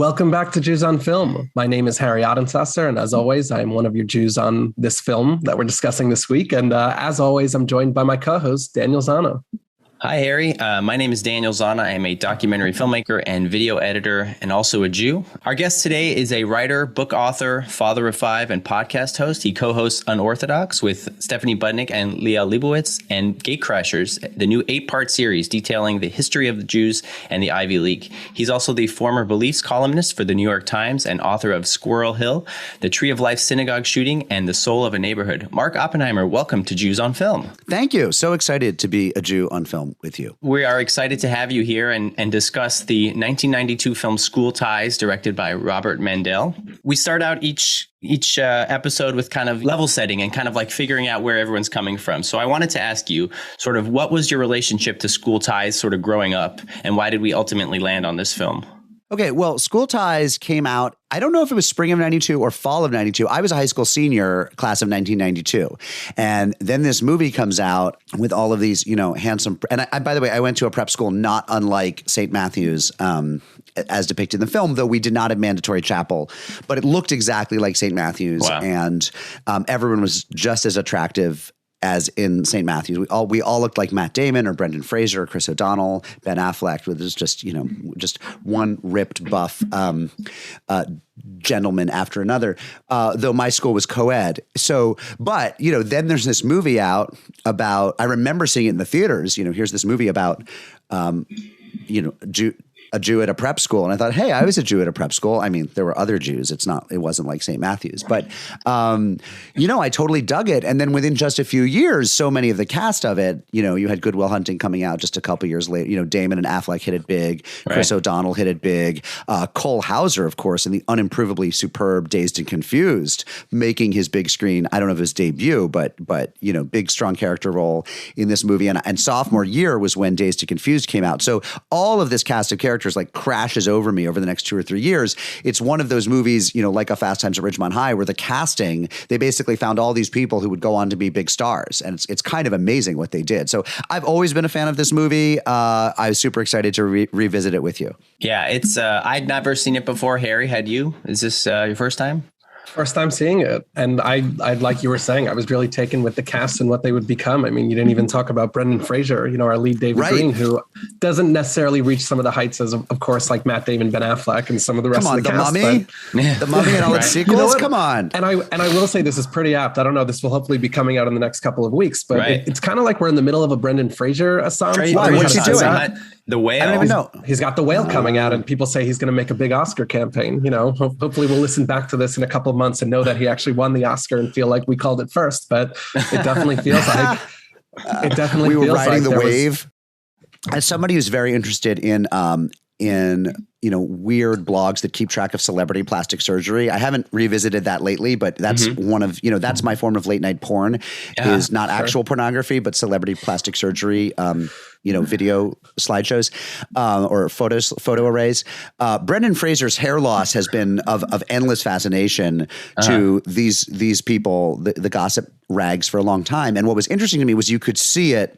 Welcome back to Jews on Film. My name is Harry Ottensasser, and as always, I am one of your Jews on this film that we're discussing this week. And as always, I'm joined by my co-host, Daniel Zana. Hi, Harry. My name is Daniel Zana. I am a documentary filmmaker and video editor and also a Jew. Our guest today is a writer, book author, father of five, and podcast host. He co-hosts Unorthodox with Stephanie Budnick and Leah Leibowitz and Gatecrashers, the new 8-part series detailing the history of the Jews and the Ivy League. He's also the former Beliefs columnist for the New York Times and author of Squirrel Hill, The Tree of Life synagogue shooting, and The Soul of a Neighborhood. Mark Oppenheimer, welcome to Jews on Film. Thank you. So excited to be a Jew on film with you. We are excited to have you here and discuss the 1992 film School Ties, directed by Robert Mandel. We start out each episode with kind of level setting and kind of like figuring out where everyone's coming from. So I wanted to ask you sort of what was your relationship to School Ties sort of growing up, and why did we ultimately land on this film? Okay, well, School Ties came out, I don't know if it was spring of 92 or fall of 92. I was a high school senior, class of 1992. And then this movie comes out with all of these, handsome, and by the way, I went to a prep school not unlike St. Matthew's, as depicted in the film, though we did not have mandatory chapel, but it looked exactly like St. Matthew's. Wow. And everyone was just as attractive as in St. Matthew's. We all looked like Matt Damon or Brendan Fraser or Chris O'Donnell, Ben Affleck, with just one ripped buff gentleman after another, though my school was co-ed. So, but, then there's this movie out about, I remember seeing it in the theaters, here's this movie about, a Jew at a prep school. And I thought, hey, I was a Jew at a prep school. I mean, there were other Jews. It wasn't like St. Matthew's, but, I totally dug it. And then within just a few years, so many of the cast of it, you had Good Will Hunting coming out just a couple years later, Damon and Affleck hit it big. Right. Chris O'Donnell hit it big. Cole Hauser, of course, in the unimprovably superb Dazed and Confused, making his big screen, I don't know if his debut, but big, strong character role in this movie. And sophomore year was when Dazed and Confused came out. So all of this cast of characters like crashes over me over the next 2 or 3 years. It's one of those movies, like a Fast Times at Ridgemont High, where the casting, they basically found all these people who would go on to be big stars. And it's kind of amazing what they did. So I've always been a fan of this movie. I was super excited to revisit it with you. Yeah, it's I'd never seen it before. Harry, had you? Is this your first time? First time seeing it. And I like you were saying, I was really taken with the cast and what they would become. I mean, you didn't even talk about Brendan Fraser, our lead David right. Green, who doesn't necessarily reach some of the heights as, of course, like Matt Damon, Ben Affleck, and some of the rest of the cast. Mummy? The Mummy and all its sequels? Come on. And I will say this is pretty apt. I don't know, this will hopefully be coming out in the next couple of weeks, but it's kind of like we're in the middle of a Brendan Fraser assance. Why? What's he doing? The Whale. I don't even know. He's got The Whale coming out, and people say he's going to make a big Oscar campaign. Hopefully we'll listen back to this in a couple of months and know that he actually won the Oscar and feel like we called it first. But it definitely feels like we were riding the wave. As somebody who's very interested in weird blogs that keep track of celebrity plastic surgery. I haven't revisited that lately, but that's one of, that's my form of late night porn is not actual pornography, but celebrity plastic surgery, video slideshows or photo arrays. Brendan Fraser's hair loss has been of endless fascination to these people, the gossip rags, for a long time. And what was interesting to me was you could see it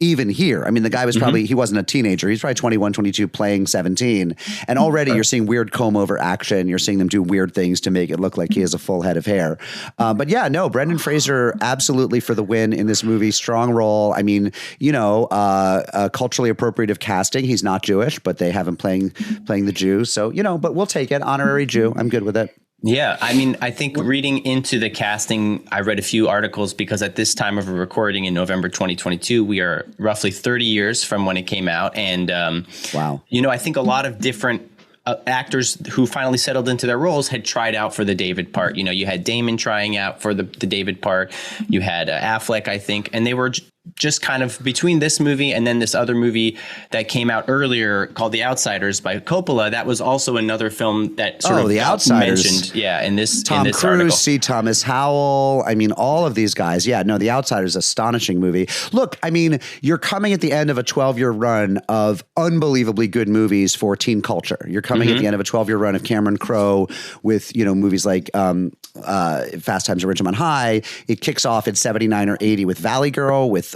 even here. I mean, the guy was probably, he wasn't a teenager. He's probably 21, 22, playing 17. And already you're seeing weird comb over action. You're seeing them do weird things to make it look like he has a full head of hair. But yeah, no, Brendan Fraser absolutely for the win in this movie. Strong role. I mean, culturally appropriative casting. He's not Jewish, but they have him playing the Jew. So, but we'll take it. Honorary Jew. I'm good with it. Yeah, I mean, I think reading into the casting, I read a few articles because at this time of recording in November 2022, we are roughly 30 years from when it came out. And, wow, I think a lot of different actors who finally settled into their roles had tried out for the David part. You had Damon trying out for the David part. You had Affleck, I think, and they were just kind of between this movie and then this other movie that came out earlier called The Outsiders by Coppola. That was also another film that sort of The Outsiders mentioned. Yeah, in this Tom Cruise, article. C. Thomas Howell. I mean, all of these guys. Yeah, no, The Outsiders, astonishing movie. Look, I mean, you're coming at the end of a 12-year run of unbelievably good movies for teen culture. You're coming at the end of a 12-year run of Cameron Crowe with, movies like Fast Times at Ridgemont High. It kicks off in 79 or 80 with Valley Girl, with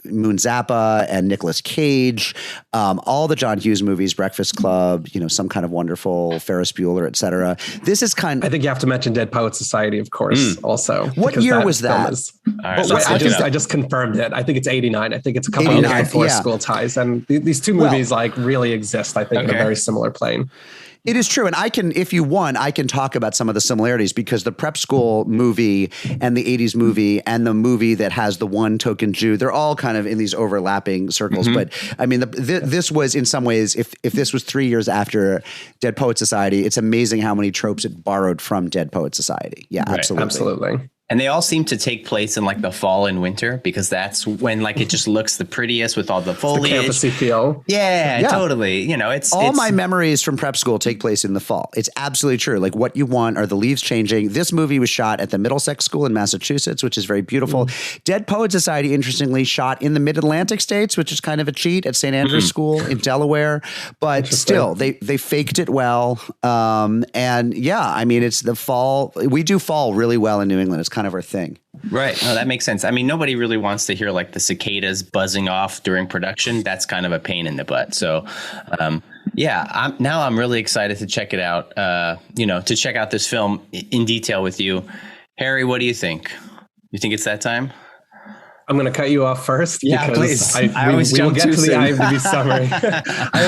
Moon Zappa and Nicolas Cage, all the John Hughes movies, Breakfast Club, Some Kind of Wonderful, Ferris Bueller, etc. This is I think you have to mention Dead Poets Society, of course, also. What year was that? I just confirmed it. I think it's 89. I think it's a couple of Forest School ties. And these two movies really exist, I think, in a very similar plane. It is true. And if you want, I can talk about some of the similarities because the prep school movie and the 80s movie and the movie that has the one token Jew, they're all kind of in these overlapping circles. But I mean, this was in some ways, if this was 3 years after Dead Poets Society, it's amazing how many tropes it borrowed from Dead Poets Society. Yeah, right. Absolutely. And they all seem to take place in like the fall and winter because that's when like it just looks the prettiest with all the foliage. The campusy feel. Yeah, totally. It's my memories from prep school take place in the fall. It's absolutely true. Like what you want are the leaves changing. This movie was shot at the Middlesex School in Massachusetts, which is very beautiful. Dead Poets Society, interestingly, shot in the Mid-Atlantic states, which is kind of a cheat at St. Andrews School in Delaware. But still, they faked it well. And yeah, I mean, it's the fall. We do fall really well in New England. It's kind of our thing. Right. No, that makes sense. I mean, nobody really wants to hear like the cicadas buzzing off during production. That's kind of a pain in the butt. So, I'm really excited to check it out, to check out this film in detail with you. Harry, what do you think? You think it's that time? I'm going to cut you off first. Yeah, please. We will get to the IMDb summary. I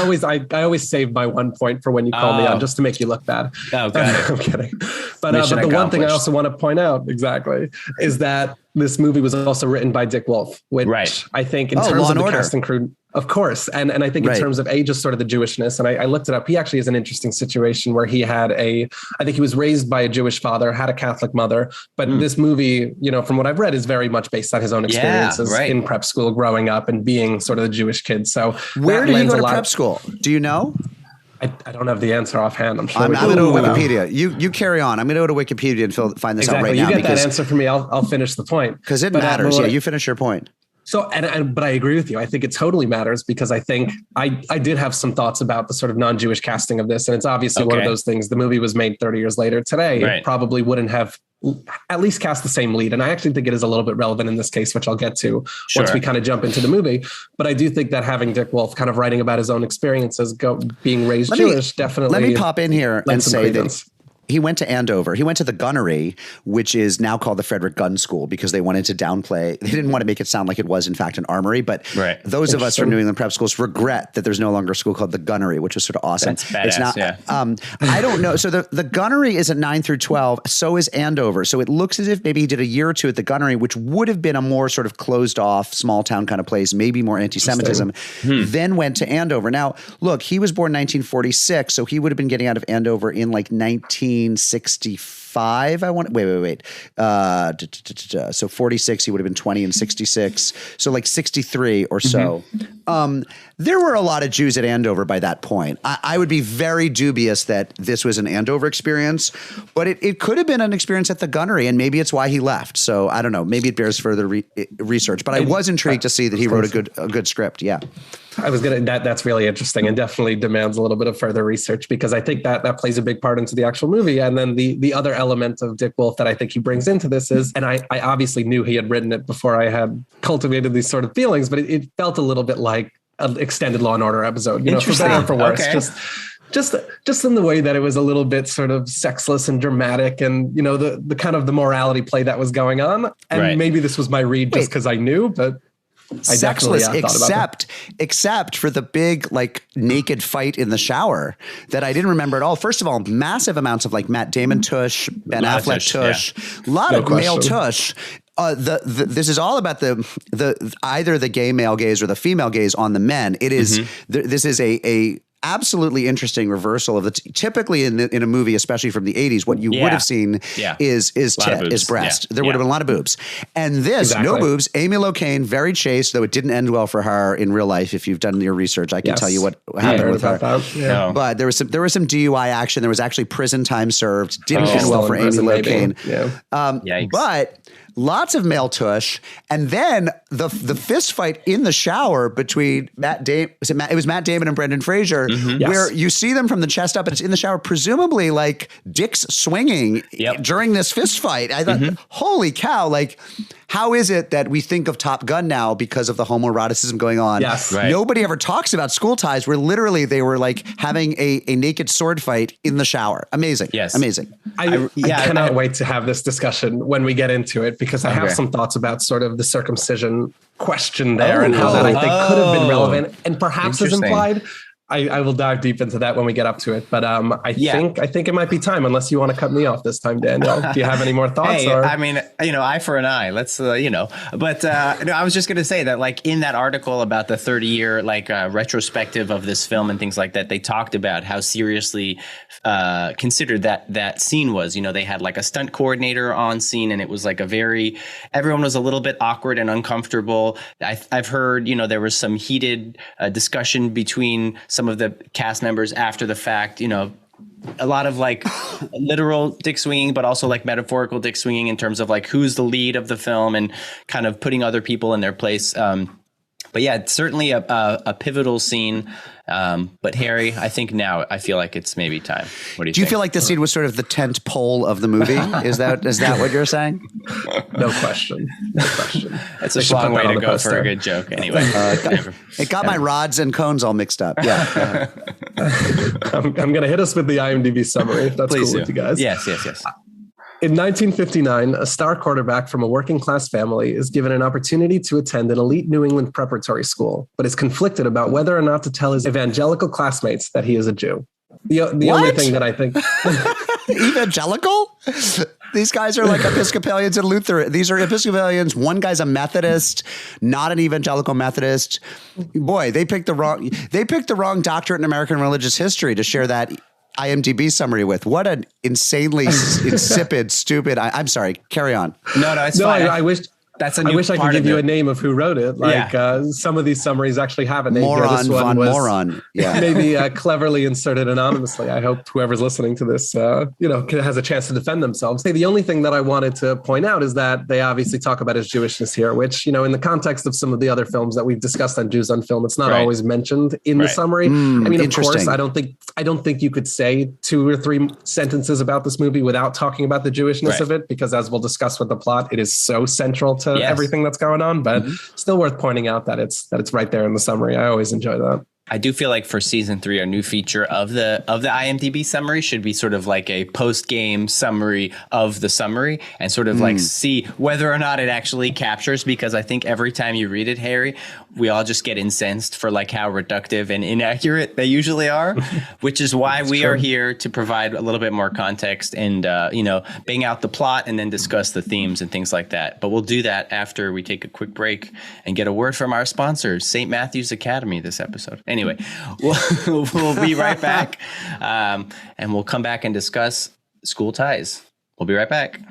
always save my 1 point for when you call me on just to make you look bad. Oh, got it. I'm kidding. But the one thing I also want to point out is that this movie was also written by Dick Wolf, which I think in terms of the cast and crew, of course. And I think in terms of just sort of the Jewishness, and I looked it up, he actually has an interesting situation where he had I think he was raised by a Jewish father, had a Catholic mother, but this movie, from what I've read, is very much based on his own experiences in prep school growing up and being sort of the Jewish kid. So where did he go to prep school? Do you know? I don't have the answer offhand. I'm sure. I'm going to go to Wikipedia. You carry on. I'm going to go to Wikipedia and find this out right now. You get that answer for me. I'll finish the point. Because it matters. Yeah, you finish your point. So, but I agree with you. I think it totally matters because I think I did have some thoughts about the sort of non-Jewish casting of this. And it's obviously one of those things. The movie was made 30 years later. Today, it probably wouldn't have at least cast the same lead. And I actually think it is a little bit relevant in this case, which I'll get to once we kind of jump into the movie. But I do think that having Dick Wolf kind of writing about his own experiences, being raised Jewish, definitely. Let me pop in here and say that he went to Andover. He went to the gunnery, which is now called the Frederick Gun School because they wanted to downplay. They didn't want to make it sound like it was, in fact, an armory. But those of us from New England prep schools regret that there's no longer a school called the gunnery, which was sort of awesome. That's badass, it's not, I don't know. So the gunnery is a 9 through 12. So is Andover. So it looks as if maybe he did a year or two at the gunnery, which would have been a more sort of closed off, small town kind of place, maybe more anti-Semitism, then went to Andover. Now, look, he was born 1946. So he would have been getting out of Andover in like 1965. Wait. So 46, he would have been 20 and 66. So like 63 or so. There were a lot of Jews at Andover by that point. I would be very dubious that this was an Andover experience, but it could have been an experience at the gunnery, and maybe it's why he left. So I don't know. Maybe it bears further research, but I was intrigued to see that he wrote a good script. Yeah. That's really interesting and definitely demands a little bit of further research because I think that plays a big part into the actual movie. And then the other element of Dick Wolf that I think he brings into this is, and I obviously knew he had written it before I had cultivated these sort of feelings, but it felt a little bit like an extended Law and Order episode, for better or for worse. Okay. Just in the way that it was a little bit sort of sexless and dramatic and, the kind of the morality play that was going on. And maybe this was my read just because I knew, but sexless, except for the big like naked fight in the shower that I didn't remember at all. First of all, massive amounts of like Matt Damon tush, Ben Affleck tush, a lot of male tush. This is all about the either the gay male gaze or the female gaze on the men. It is this is a absolutely interesting reversal of the typically in a movie, especially from the 80s, what you would have seen is tit, is breast. There would have been a lot of boobs. And this, no boobs. Amy Locane, very chaste, though it didn't end well for her in real life. If you've done your research, I can tell you what happened with her. Yeah. But there was some DUI action. There was actually prison time served. Didn't end well for Amy Locane. Yeah. But lots of male tush, and then the fist fight in the shower between it was Matt Damon and Brendan Fraser, where you see them from the chest up, and it's in the shower, presumably like dicks swinging during this fist fight. I thought, holy cow, like, how is it that we think of Top Gun now because of the homoeroticism going on? Yes. Right. Nobody ever talks about School Ties, where literally they were like having a naked sword fight in the shower. Amazing. Yes. Amazing. I cannot wait to have this discussion when we get into it, because I have some thoughts about sort of the circumcision question there and how that I think could have been relevant and perhaps is implied. I will dive deep into that when we get up to it. But I think it might be time, unless you want to cut me off this time, Daniel. Do you have any more thoughts? Hey, I mean, eye for an eye. Let's, But no, I was just going to say that, like, in that article about the 30-year retrospective of this film and things like that, they talked about how seriously considered that scene was. They had like a stunt coordinator on scene, and it was like everyone was a little bit awkward and uncomfortable. I've heard, there was some heated discussion between some of the cast members after the fact, a lot of like literal dick swinging, but also like metaphorical dick swinging in terms of like who's the lead of the film and kind of putting other people in their place. But yeah, it's certainly a pivotal scene. But Harry, I think now I feel like it's maybe time. What do you think? Do you feel like the scene was sort of the tent pole of the movie? Is that what you're saying? No question. It's a long way to go for a good joke. Anyway, it got my rods and cones all mixed up. Yeah. I'm going to hit us with the IMDb summary, if that's cool with you guys. Yes. In 1959, a star quarterback from a working-class family is given an opportunity to attend an elite New England preparatory school, but is conflicted about whether or not to tell his evangelical classmates that he is a Jew. The only thing that I think... Evangelical? These guys are like Episcopalians and Lutheran. These are Episcopalians. One guy's a Methodist, not an evangelical Methodist. Boy, they picked the wrong doctorate in American religious history to share that IMDb summary with. What an insanely insipid, stupid. I'm sorry. Carry on. No, it's fine. I wish I could give you a name of who wrote it. Some of these summaries actually have a name. Moron, This one was moron. Yeah. maybe cleverly inserted anonymously. I hope whoever's listening to this, has a chance to defend themselves. The only thing that I wanted to point out is that they obviously talk about his Jewishness here, which, in the context of some of the other films that we've discussed on Jews on Film, it's not always mentioned in the summary. Of course, I don't think you could say 2 or 3 sentences about this movie without talking about the Jewishness of it, because as we'll discuss with the plot, it is so central to everything that's going on, but still worth pointing out that it's right there in the summary. I always enjoy that. I do feel like for season 3, a new feature of the IMDb summary should be sort of like a post-game summary of the summary and sort of like see whether or not it actually captures, because I think every time you read it, Harry, we all just get incensed for like how reductive and inaccurate they usually are, which is why we are here to provide a little bit more context and, bang out the plot and then discuss the themes and things like that. But we'll do that after we take a quick break and get a word from our sponsors, St. Matthew's Academy, this episode. Anyway, we'll be right back, and we'll come back and discuss School Ties. We'll be right back.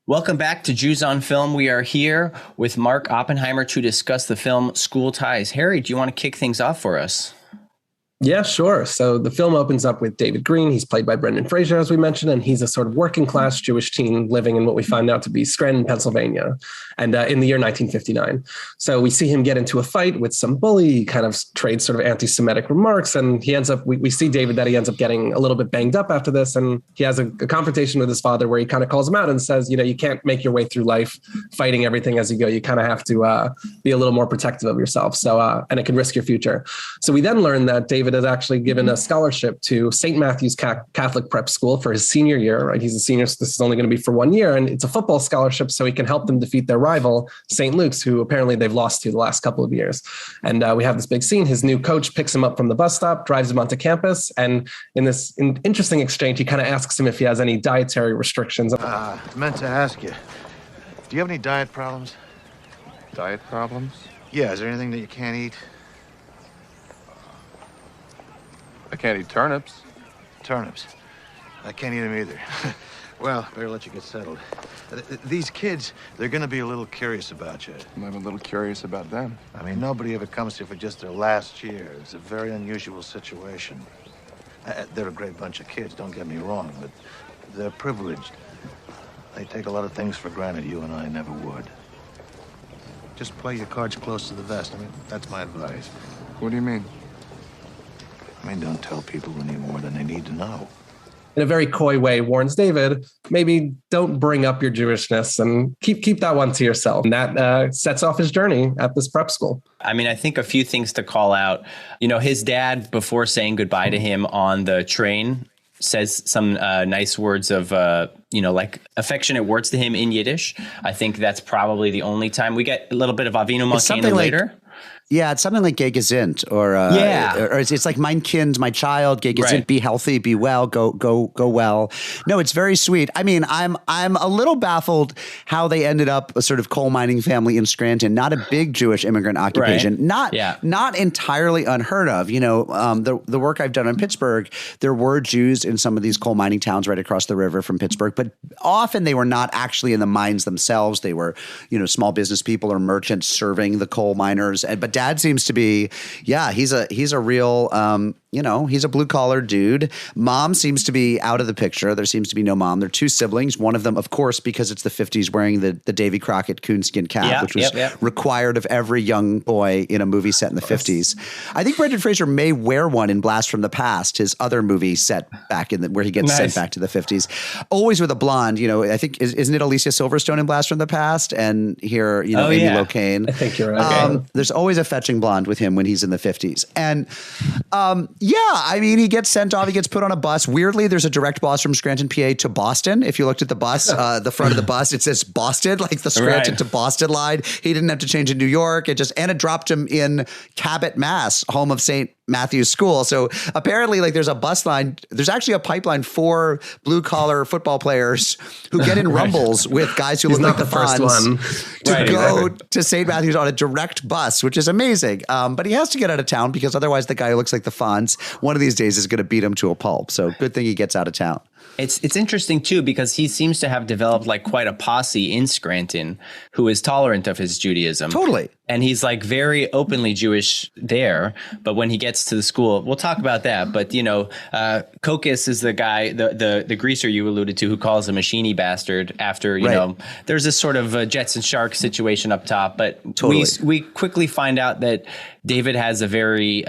Welcome back to Jews on Film. We are here with Mark Oppenheimer to discuss the film School Ties. Harry, do you want to kick things off for us? Yeah, sure. So the film opens up with David Green. He's played by Brendan Fraser, as we mentioned, and he's a sort of working class Jewish teen living in what we find out to be Scranton, Pennsylvania, and in the year 1959. So we see him get into a fight with some bully, kind of trade sort of anti-Semitic remarks, and he ends up, we see David that he ends up getting a little bit banged up after this, and he has a confrontation with his father where he kind of calls him out and says, you can't make your way through life fighting everything as you go. You kind of have to be a little more protective of yourself. So, and it can risk your future. So we then learn that David has actually given a scholarship to St. Matthew's Catholic Prep School for his senior year, right? He's a senior, so this is only going to be for 1 year, and it's a football scholarship so he can help them defeat their rival, St. Luke's, who apparently they've lost to the last couple of years. And we have this big scene. His new coach picks him up from the bus stop, drives him onto campus, and in this interesting exchange, he kind of asks him if he has any dietary restrictions. I meant to ask you, do you have any diet problems? Diet problems? Yeah, is there anything that you can't eat? I can't eat turnips. Turnips. I can't eat them either. Well, better let you get settled. These kids, they're gonna be a little curious about you. I'm a little curious about them. I mean, nobody ever comes here for just their last year. It's a very unusual situation. They're a great bunch of kids, don't get me wrong, but they're privileged. They take a lot of things for granted you and I never would. Just play your cards close to the vest. I mean, that's my advice. What do you mean? I mean, don't tell people any more than they need to know. In a very coy way, warns David, maybe don't bring up your Jewishness and keep that one to yourself. And that sets off his journey at this prep school. I mean, I think a few things to call out. You know, his dad, before saying goodbye to him on the train, says some nice words of, like affectionate words to him in Yiddish. I think that's probably the only time we get a little bit of Avinu Malkeinu later. Yeah, it's something like Geh Gesinnt, or it's like Mein Kind, my child, Geh Gesinnt, right. Be healthy, be well, go well. No, it's very sweet. I mean, I'm a little baffled how they ended up a sort of coal mining family in Scranton, not a big Jewish immigrant occupation, right. not entirely unheard of. You know, the work I've done in Pittsburgh, there were Jews in some of these coal mining towns right across the river from Pittsburgh, but often they were not actually in the mines themselves. They were, small business people or merchants serving the coal miners. But Dad seems to be, he's a real, he's a blue collar dude. Mom seems to be out of the picture. There seems to be no mom. There are two siblings. One of them, of course, because it's the 50s, wearing the Davy Crockett coonskin cap, which was required of every young boy in a movie set in the 50s. I think Brendan Fraser may wear one in Blast from the Past, his other movie set back where he gets sent back to the 50s. Always with a blonde. I think isn't it Alicia Silverstone in Blast from the Past? And here, Amy Locane. I think you're right. There's always a fetching blonde with him when he's in the 50s. And I mean, he gets sent off. He gets put on a bus. Weirdly, there's a direct bus from Scranton, PA to Boston. If you looked at the bus, the front of the bus, it says Boston, like the Scranton to Boston line. He didn't have to change in New York. It dropped him in Cabot, Mass, home of St. Matthew's School. So apparently, there's a bus line. There's actually a pipeline for blue collar football players who get in rumbles with guys who look like the first one to go to St. Matthew's on a direct bus, which is amazing. But he has to get out of town because otherwise the guy who looks like the Fonz one of these days is going to beat him to a pulp. So good thing he gets out of town. It's interesting, too, because he seems to have developed quite a posse in Scranton who is tolerant of his Judaism. Totally. And he's very openly Jewish there. But when he gets to the school, we'll talk about that. But, Kokis is the guy, the greaser you alluded to, who calls him a sheeny bastard after, there's this sort of Jets and Sharks situation up top. But we quickly find out that David has a very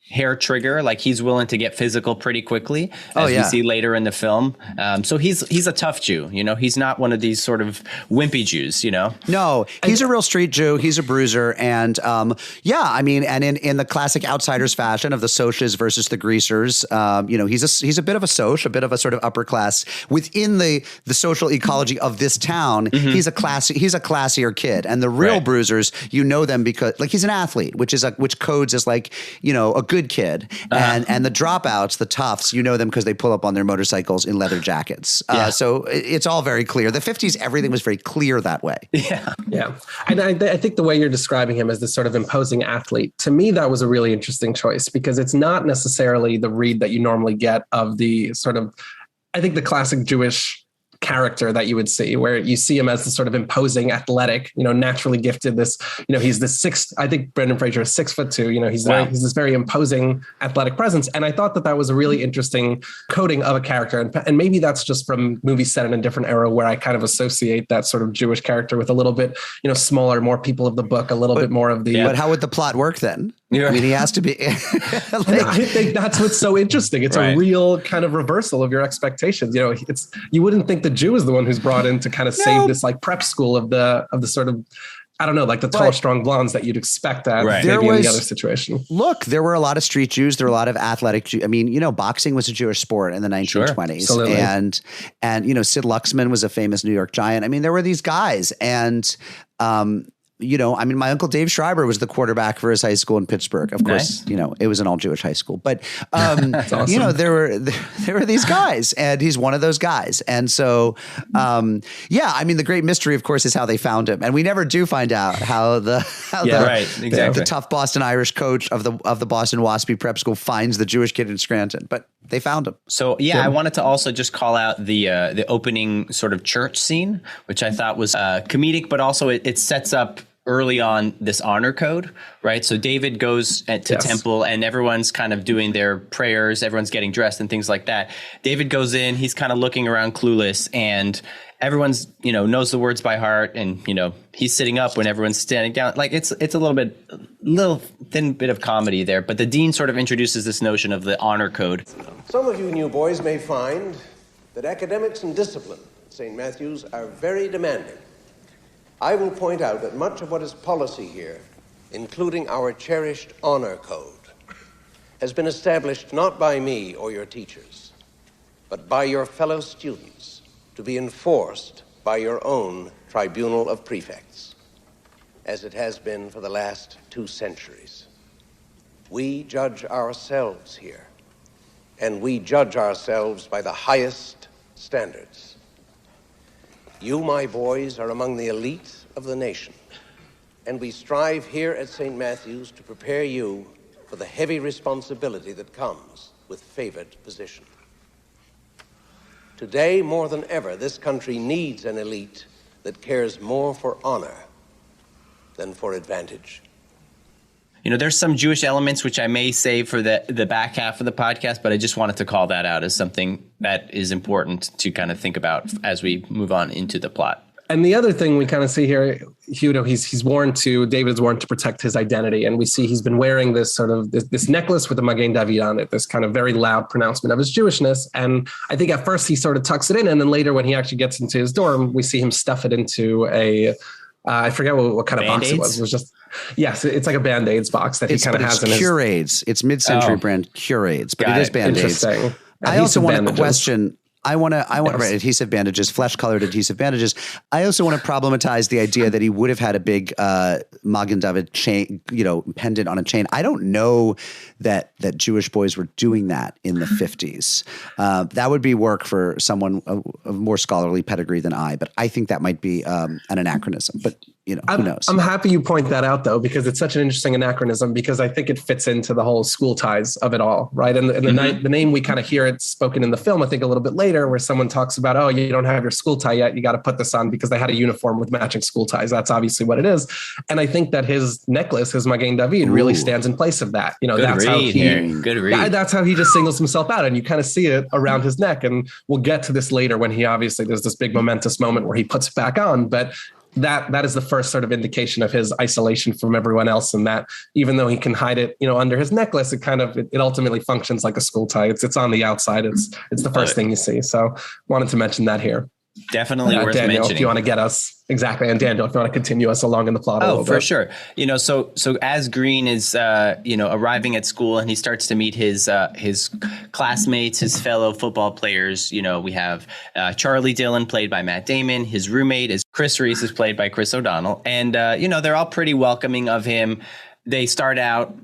hair trigger, he's willing to get physical pretty quickly, as we see later in the film. So he's a tough Jew, he's not one of these sort of wimpy Jews, No, he's a real street Jew. He's a bruiser. And and in the classic outsiders fashion of the Socs versus the greasers, he's a bit of a Soc, a bit of a sort of upper class within the social ecology of this town. Mm-hmm. He's a classier kid. And the real bruisers, them because he's an athlete, which codes as a good kid, and the dropouts, the toughs, them because they pull up on their motorcycles in leather jackets. So it's all very clear. The 50s, everything was very clear that way. Yeah. And I think the way you're describing him as this sort of imposing athlete, to me, that was a really interesting choice because it's not necessarily the read that you normally get of the sort of, I think the classic Jewish character that you would see, where you see him as the sort of imposing, athletic, naturally gifted. This, he's the sixth. I think Brendan Fraser is 6'2". He's this very imposing, athletic presence. And I thought that was a really interesting coding of a character. And maybe that's just from movies set in a different era, where I kind of associate that sort of Jewish character with a little bit, smaller, more people of the book, a little bit more of the. But how would the plot work then? I mean, he has to be. I think that's what's so interesting. It's a real kind of reversal of your expectations. You wouldn't think the Jew is the one who's brought in to kind of save this prep school of the sort of, I don't know, the tall, strong blondes that you'd expect that maybe in the other situation. Look, there were a lot of street Jews. There were a lot of athletic Jews. I mean, boxing was a Jewish sport in the 1920s. Sure, and Sid Luxman was a famous New York Giant. I mean, there were these guys. And my Uncle Dave Schreiber was the quarterback for his high school in Pittsburgh. Of course, it was an all Jewish high school, but, That's awesome. there were these guys, and he's one of those guys. And so, the great mystery, of course, is how they found him. And we never do find out how the tough Boston Irish coach of the Boston Waspy prep school finds the Jewish kid in Scranton, but they found him. So, I wanted to also just call out the opening sort of church scene, which I thought was comedic, but also it sets up early on this honor code, right? So David goes to temple and everyone's kind of doing their prayers. Everyone's getting dressed and things like that. David goes in, he's kind of looking around clueless, and everyone's, knows the words by heart. And, he's sitting up when everyone's standing down. Like it's a little thin bit of comedy there, but the dean sort of introduces this notion of the honor code. Some of you new boys may find that academics and discipline at St. Matthew's are very demanding. I will point out that much of what is policy here, including our cherished honor code, has been established not by me or your teachers, but by your fellow students, to be enforced by your own tribunal of prefects, as it has been for the last 2 centuries. We judge ourselves here, and we judge ourselves by the highest standards. You, my boys, are among the elite of the nation, and we strive here at St. Matthew's to prepare you for the heavy responsibility that comes with favored position. Today, more than ever, this country needs an elite that cares more for honor than for advantage. There's some Jewish elements which I may save for the back half of the podcast, but I just wanted to call that out as something that is important to kind of think about as we move on into the plot. And the other thing we kind of see here, David's worn to protect his identity. And we see he's been wearing this sort of this necklace with the Magen David on it, this kind of very loud pronouncement of his Jewishness. And I think at first he sort of tucks it in. And then later when he actually gets into his dorm, we see him stuff it into I forget what kind of box it was. It was just, yes, it's like a Band-Aids box that he kind of has in his... Curades. It's mid-century brand Curades, but it is Band-Aids. Interesting. I also want to question... I want right, adhesive bandages, flesh-colored adhesive bandages. I also want to problematize the idea that he would have had a big Magen David chain, pendant on a chain. I don't know that Jewish boys were doing that in the 50s. That would be work for someone of more scholarly pedigree than I, but I think that might be an anachronism. But who knows? I'm happy you point that out, though, because it's such an interesting anachronism, because I think it fits into the whole school ties of it all, right? And the name, we kind of hear it spoken in the film, I think a little bit later, where someone talks about, oh, you don't have your school tie yet, you got to put this on, because they had a uniform with matching school ties. That's obviously what it is. And I think that his necklace, his Magen David, really stands in place of that. That's how he just singles himself out. And you kind of see it around his neck. And we'll get to this later when he obviously, there's this big momentous moment where he puts it back on. But that is the first sort of indication of his isolation from everyone else. And that even though he can hide it, under his necklace, it ultimately functions like a school tie. It's on the outside. It's the first thing you see. So wanted to mention that here. Definitely worth Daniel, mentioning. If you want to get us exactly, and Daniel, if you want to continue us along in the plot a little bit. Oh, for sure. So as Green is arriving at school and he starts to meet his classmates, his fellow football players. We have Charlie Dillon, played by Matt Damon. His roommate is Chris Reese, is played by Chris O'Donnell, and they're all pretty welcoming of him. They start out,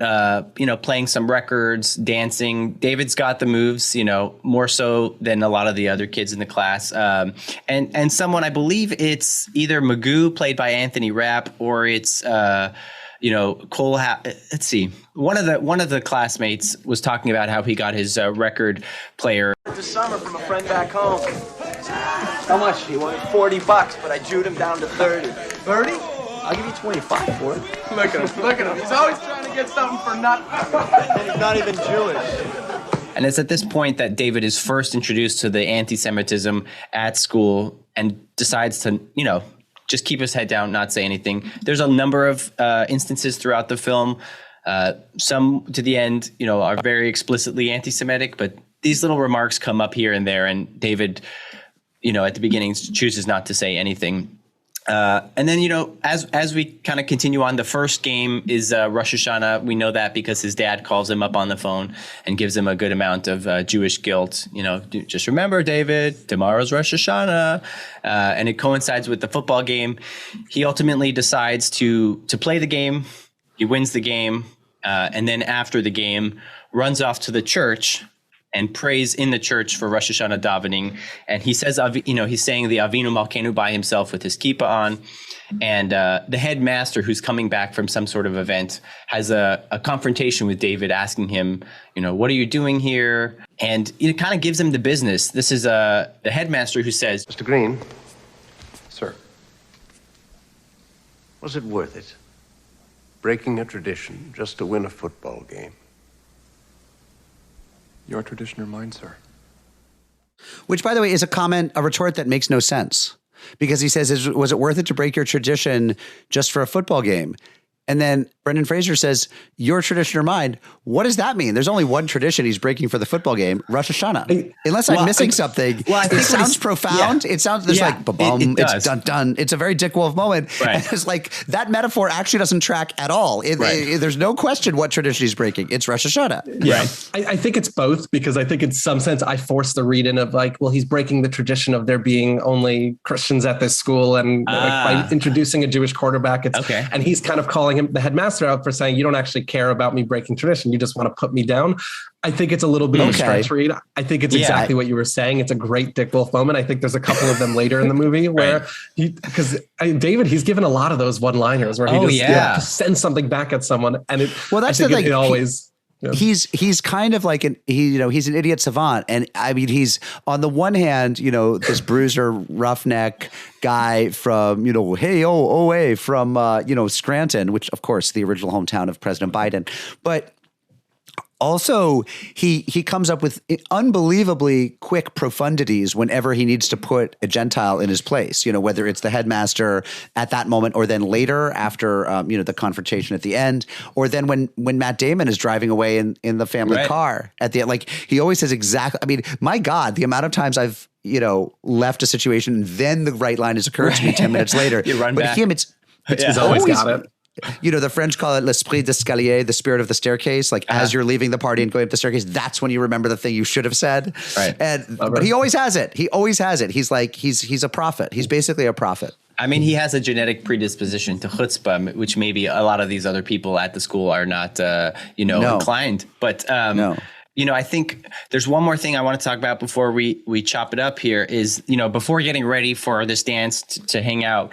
playing some records, dancing. David's got the moves, more so than a lot of the other kids in the class. And someone, I believe it's either Magoo, played by Anthony Rapp, or it's, Cole. Let's see. One of the classmates was talking about how he got his record player this summer from a friend back home. How much? He wanted $40, but I jewed him down to 30. 30? I'll give you 25 for it. Look at him. He's always trying to get something for nothing. And he's not even Jewish. And it's at this point that David is first introduced to the anti-Semitism at school and decides to, just keep his head down, not say anything. There's a number of instances throughout the film. Some to the end, are very explicitly anti-Semitic, but these little remarks come up here and there. And David, at the beginning chooses not to say anything. And then, as we kind of continue on, the first game is Rosh Hashanah. We know that because his dad calls him up on the phone and gives him a good amount of Jewish guilt. Just remember, David, tomorrow's Rosh Hashanah. And it coincides with the football game. He ultimately decides to play the game. He wins the game. And then after the game, runs off to the church and prays in the church for Rosh Hashanah davening. And he says, he's saying the Avinu Malkeinu by himself with his kippah on. And the headmaster, who's coming back from some sort of event, has a confrontation with David, asking him, what are you doing here? And it kind of gives him the business. This is the headmaster who says, Mr. Green. Sir. Was it worth it? Breaking a tradition just to win a football game. Your tradition or mine, sir? Which, by the way, is a retort that makes no sense. Because he says, was it worth it to break your tradition just for a football game? And then Brendan Fraser says, your tradition or mine. What does that mean? There's only one tradition he's breaking for the football game, Rosh Hashanah. Unless I'm missing something. Well, it sounds profound. Yeah. It sounds, there's like, ba-bum, it's done. It's a very Dick Wolf moment. Right. And it's like, that metaphor actually doesn't track at all. There's no question what tradition he's breaking. It's Rosh Hashanah. Yeah. Right. I think it's both, because I think in some sense I forced the read in of like, well, he's breaking the tradition of there being only Christians at this school. And by introducing a Jewish quarterback, and he's kind of calling him the headmaster out for saying, you don't actually care about me breaking tradition. You just want to put me down. I think it's a little bit of a stretch read. I think it's exactly what you were saying. It's a great Dick Wolf moment. I think there's a couple of them later in the movie where David, he's given a lot of those one-liners where he just sends something back at someone. And it always... Yeah. He's kind of like he's an idiot savant. And I mean, he's on the one hand, this bruiser roughneck guy from, from, Scranton, which of course the original hometown of President Biden. But also, he comes up with unbelievably quick profundities whenever he needs to put a Gentile in his place, whether it's the headmaster at that moment or then later after, the confrontation at the end, or then when Matt Damon is driving away in the family car at the end. Like, he always says exactly, I mean, my God, the amount of times I've, left a situation and then the right line has occurred to me 10 minutes later. You run back. Him, he's always got it. The French call it l'esprit d'escalier, the spirit of the staircase. Like as you're leaving the party and going up the staircase, that's when you remember the thing you should have said. Right. But he always has it. He's like, he's a prophet. He's basically a prophet. I mean, he has a genetic predisposition to chutzpah, which maybe a lot of these other people at the school are not, inclined. But no. I think there's one more thing I want to talk about before we chop it up here is, before getting ready for this dance to hang out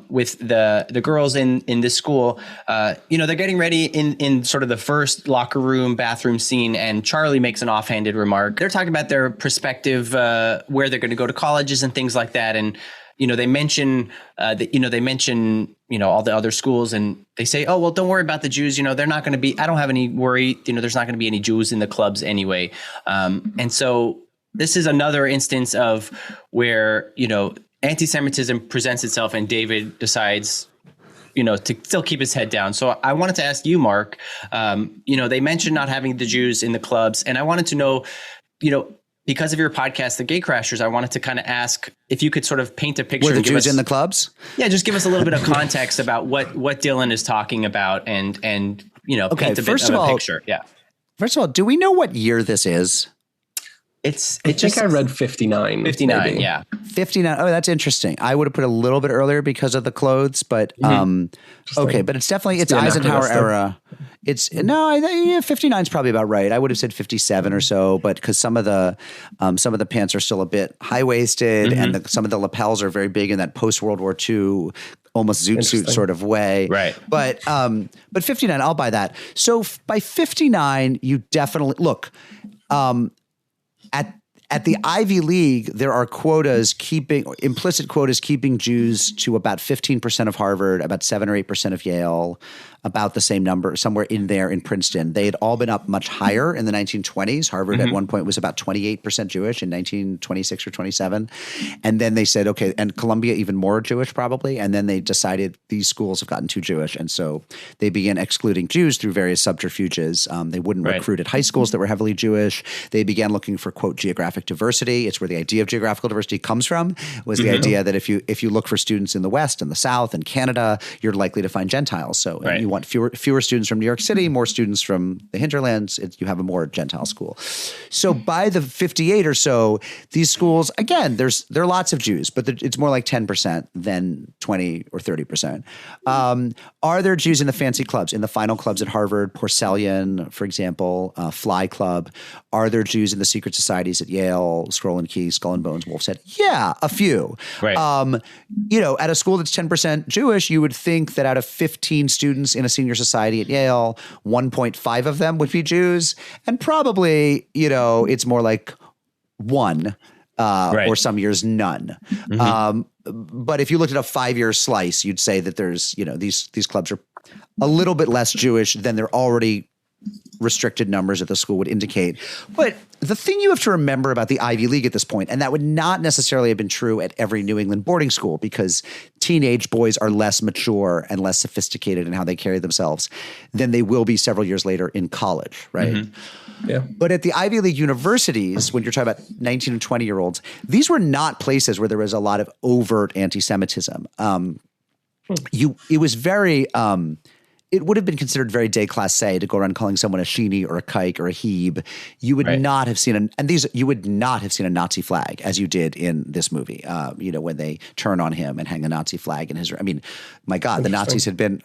with the girls in this school, they're getting ready in sort of the first locker room, bathroom scene. And Charlie makes an offhanded remark. They're talking about their prospective, where they're going to go to colleges and things like that. And they mention all the other schools, and they say, oh, well, don't worry about the Jews. They're not going to be, I don't have any worry. There's not going to be any Jews in the clubs anyway. And so this is another instance of where, anti-Semitism presents itself and David decides, to still keep his head down. So I wanted to ask you, Mark, they mentioned not having the Jews in the clubs, and I wanted to know, because of your podcast, The Gay Crashers, I wanted to kind of ask if you could sort of paint a picture. Were the Jews in the clubs? Yeah, just give us a little bit of context about what Dylan is talking about and paint a bit of a picture. Yeah. First of all, do we know what year this is? I think I read 59. 59, maybe. yeah. 59. Oh, that's interesting. I would have put a little bit earlier because of the clothes, but okay. But it's definitely, it's Eisenhower era. 59 is probably about right. I would have said 57 or so, but because some of the pants are still a bit high waisted, and some of the lapels are very big in that post World War II almost zoot suit sort of way. Right. But 59, I'll buy that. So by 59, you definitely look. At the Ivy League, there are implicit quotas keeping Jews to about 15% of Harvard, about 7 or 8% of Yale, about the same number somewhere in there in Princeton. They had all been up much higher in the 1920s. Harvard at one point was about 28% Jewish in 1926 or 27. And then they said, okay, and Columbia even more Jewish probably. And then they decided these schools have gotten too Jewish. And so they began excluding Jews through various subterfuges. They wouldn't recruit at high schools that were heavily Jewish. They began looking for, quote, geographic diversity. It's where the idea of geographical diversity comes from, was the idea that if you look for students in the West and the South and Canada, you're likely to find Gentiles. So you want fewer students from New York City, more students from the hinterlands. You have a more Gentile school. So by the 58 or so, these schools, again, there are lots of Jews, but it's more like 10% than 20 or 30%. Are there Jews in the fancy clubs, in the final clubs at Harvard, Porcellian, for example, Fly Club? Are there Jews in the secret societies at Yale, Scroll and Key, Skull and Bones, Wolf's Head? Yeah, a few. Right. At a school that's 10% Jewish, you would think that out of 15 students in a senior society at Yale, 1.5 of them would be Jews. And probably, it's more like one, or some years none. but if you looked at a 5-year slice, you'd say that there's, these clubs are a little bit less Jewish than their already restricted numbers at the school would indicate. But the thing you have to remember about the Ivy League at this point, and that would not necessarily have been true at every New England boarding school, because teenage boys are less mature and less sophisticated in how they carry themselves than they will be several years later in college, right? Mm-hmm. Yeah. But at the Ivy League universities, when you're talking about 19 and 20-year-olds, these were not places where there was a lot of overt anti-Semitism. It was very it would have been considered very déclassé to go around calling someone a Sheeny or a Kike or a Heeb. You would not have seen you would not have seen a Nazi flag as you did in this movie. When they turn on him and hang a Nazi flag in his. I mean, my God, the Nazis had been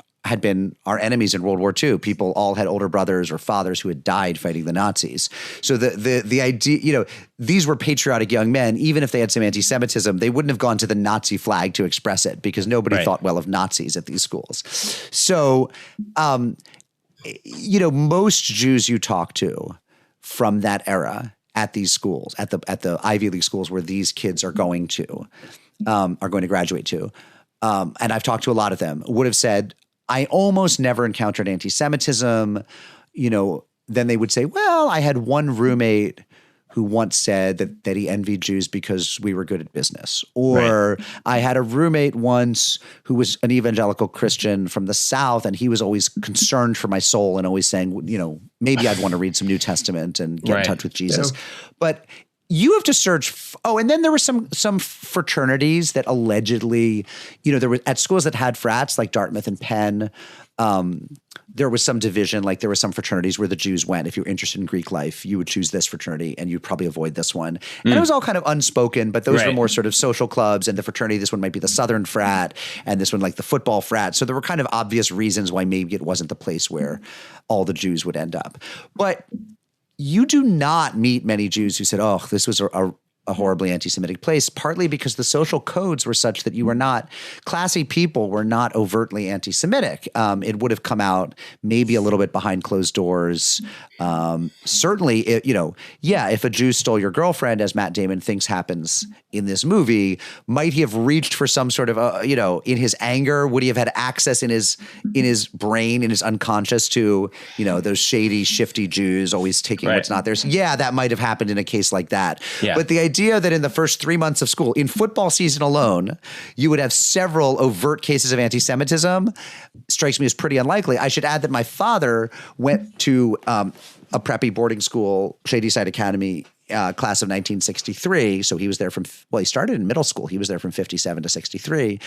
our enemies in World War II. People all had older brothers or fathers who had died fighting the Nazis. So the idea, these were patriotic young men. Even if they had some anti-Semitism, they wouldn't have gone to the Nazi flag to express it, because nobody thought well of Nazis at these schools. So, most Jews you talk to from that era at these schools, at the Ivy League schools where these kids are going to graduate to, and I've talked to a lot of them, would have said, I almost never encountered anti-Semitism. Then they would say, well, I had one roommate who once said that he envied Jews because we were good at business. Or I had a roommate once who was an evangelical Christian from the South, and he was always concerned for my soul and always saying, maybe I'd want to read some New Testament and get in touch with Jesus. Yeah. But you have to search. And then there were some fraternities that allegedly, there were at schools that had frats like Dartmouth and Penn. There was some division, like there were some fraternities where the Jews went. If you're interested in Greek life, you would choose this fraternity and you'd probably avoid this one. And it was all kind of unspoken, but those were more sort of social clubs, and the fraternity, this one might be the Southern frat and this one like the football frat. So there were kind of obvious reasons why maybe it wasn't the place where all the Jews would end up. But you do not meet many Jews who said, oh, this was a horribly anti-Semitic place, partly because the social codes were such that you were not – classy people were not overtly anti-Semitic. It would have come out maybe a little bit behind closed doors. Certainly, if a Jew stole your girlfriend, as Matt Damon thinks happens in this movie, might he have reached for some sort of in his anger, would he have had access in his brain, in his unconscious to those shady, shifty Jews always taking what's not theirs? Yeah, that might have happened in a case like that. Yeah. But the idea that in the first 3 months of school, in football season alone, you would have several overt cases of anti-Semitism strikes me as pretty unlikely. I should add that my father went to a preppy boarding school, Shadyside Academy, class of 1963. So he was there he started in middle school. He was there from 57 to 63.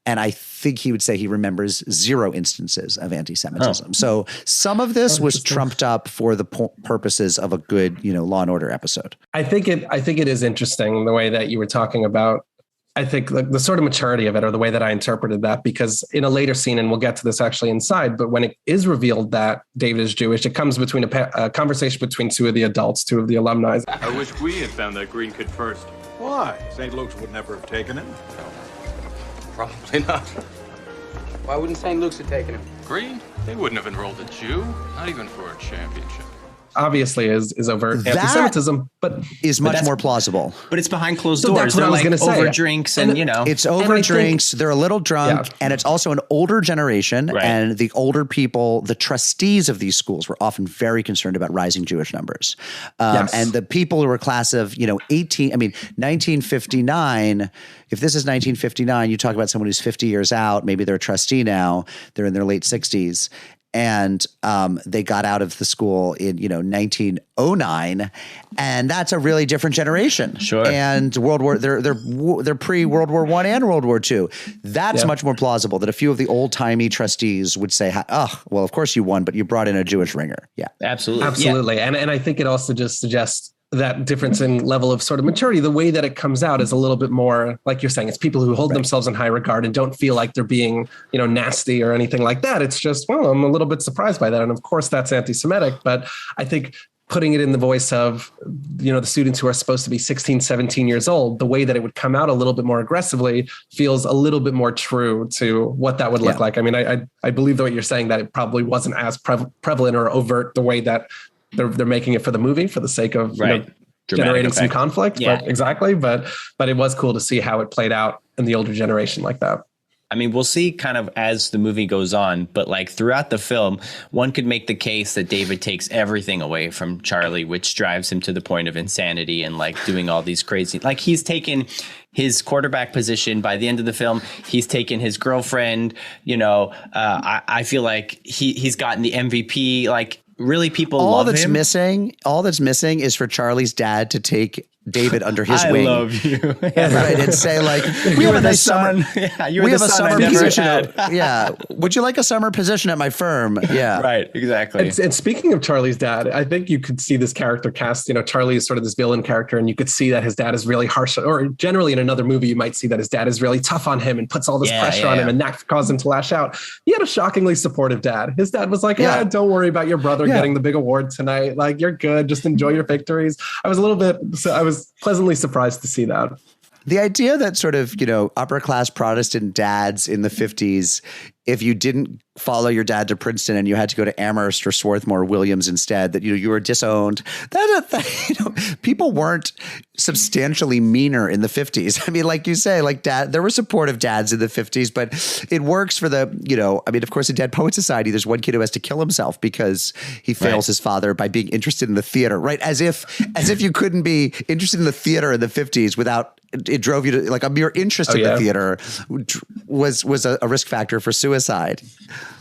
And I think he would say he remembers 0 instances of anti-Semitism. Oh. So some of this was trumped up for the purposes of a good, Law and Order episode. I think it is interesting the way that you were talking about. I think the sort of maturity of it, or the way that I interpreted that, because in a later scene, and we'll get to this actually inside, but when it is revealed that David is Jewish, it comes between a conversation between 2 of the adults, 2 of the alumni. I wish we had found that green kid first. Why? St. Luke's would never have taken him. Probably not. Why wouldn't St. Luke's have taken him? Green? They wouldn't have enrolled a Jew, not even for a championship. Obviously is overt anti-Semitism, but is much more plausible. But it's behind closed doors. That's what They're I was going to say. Over drinks and it's over drinks. They're a little drunk, and it's also an older generation. Right. And the older people, the trustees of these schools, were often very concerned about rising Jewish numbers. And the people who were class of 1959. If this is 1959, you talk about someone who's 50 years out. Maybe they're a trustee now. They're in their late 60s. And they got out of the school in 1909, and that's a really different generation. Sure. And they're pre World War I and World War II. That's much more plausible that a few of the old timey trustees would say, "Oh, well, of course you won, but you brought in a Jewish ringer." Yeah, absolutely. Yeah. And I think it also just suggests that difference in level of sort of maturity. The way that it comes out is a little bit more, like you're saying, it's people who hold themselves in high regard and don't feel like they're being, nasty or anything like that. It's just, well, I'm a little bit surprised by that. And of course that's anti-Semitic, but I think putting it in the voice of, the students who are supposed to be 16, 17 years old, the way that it would come out a little bit more aggressively feels a little bit more true to what that would look like. I mean, I believe that what you're saying, that it probably wasn't as prevalent or overt the way that they're making it for the movie for the sake of generating some conflict. Yeah. Exactly. But it was cool to see how it played out in the older generation like that. I mean, we'll see kind of as the movie goes on, but like throughout the film, one could make the case that David takes everything away from Charlie, which drives him to the point of insanity and like doing all these crazy, like he's taken his quarterback position by the end of the film. He's taken his girlfriend, I feel like he's gotten the MVP, like really people love him. All that's missing is for Charlie's dad to take David under his wing. I love you. Right. And say like, we have a nice summer. Yeah, we have a summer position. Yeah. Would you like a summer position at my firm? Yeah. Right. Exactly. And speaking of Charlie's dad, I think you could see this character cast, Charlie is sort of this villain character, and you could see that his dad is really harsh, or generally in another movie, you might see that his dad is really tough on him and puts all this pressure on him, and that caused him to lash out. He had a shockingly supportive dad. His dad was like, don't worry about your brother getting the big award tonight. Like, you're good. Just enjoy your victories. I was pleasantly surprised to see that. The idea that sort of, upper class Protestant dads in the 50s, if you didn't follow your dad to Princeton and you had to go to Amherst or Swarthmore Williams instead, that you were disowned. People weren't substantially meaner in the 50s. I mean, like you say, like there were supportive dads in the 50s, but it works for of course, in Dead Poet Society, there's one kid who has to kill himself because he fails his father by being interested in the theater, right? As if you couldn't be interested in the theater in the 50s without it drove you to like a mere interest in the theater was a risk factor for suicide.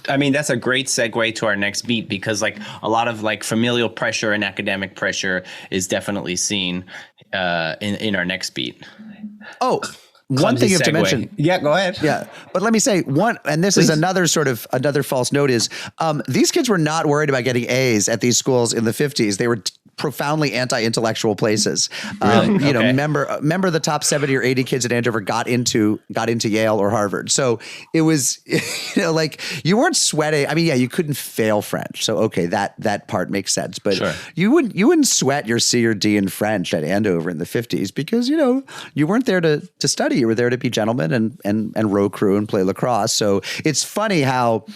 I mean, that's a great segue to our next beat, because like a lot of like familial pressure and academic pressure is definitely seen in our next beat. Oh, one thing you have to mention. Yeah, go ahead. Yeah. But let me say one, and this is another false note is these kids were not worried about getting A's at these schools in the 50s. They were profoundly anti-intellectual places. Remember the top 70 or 80 kids at Andover got into Yale or Harvard. So it was, like you weren't sweating. I mean, you couldn't fail French. So, okay, that part makes sense. But you wouldn't sweat your C or D in French at Andover in the 50s because, you weren't there to study. You were there to be gentlemen and row crew and play lacrosse. So it's funny how,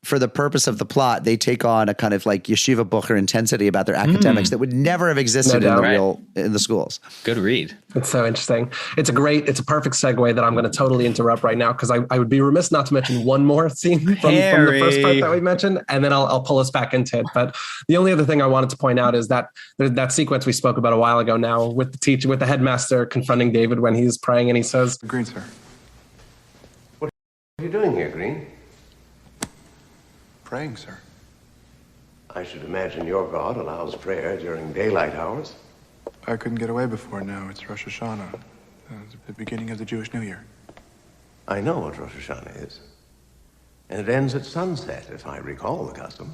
for the purpose of the plot, they take on a kind of like yeshiva Bucher intensity about their academics that would never have existed in the schools. Good read. It's so interesting. It's a perfect segue that I'm going to totally interrupt right now, because I would be remiss not to mention one more scene from the first part that we mentioned, and then I'll pull us back into it. But the only other thing I wanted to point out is that that sequence we spoke about a while ago now with the teacher, with the headmaster confronting David when he's praying, and he says, Green, sir. What are you doing here, Green? Praying, sir. I should imagine your God allows prayer during daylight hours. I couldn't get away before now. It's Rosh Hashanah, the beginning of the Jewish New Year. I know what Rosh Hashanah is. And it ends at sunset, if I recall the custom.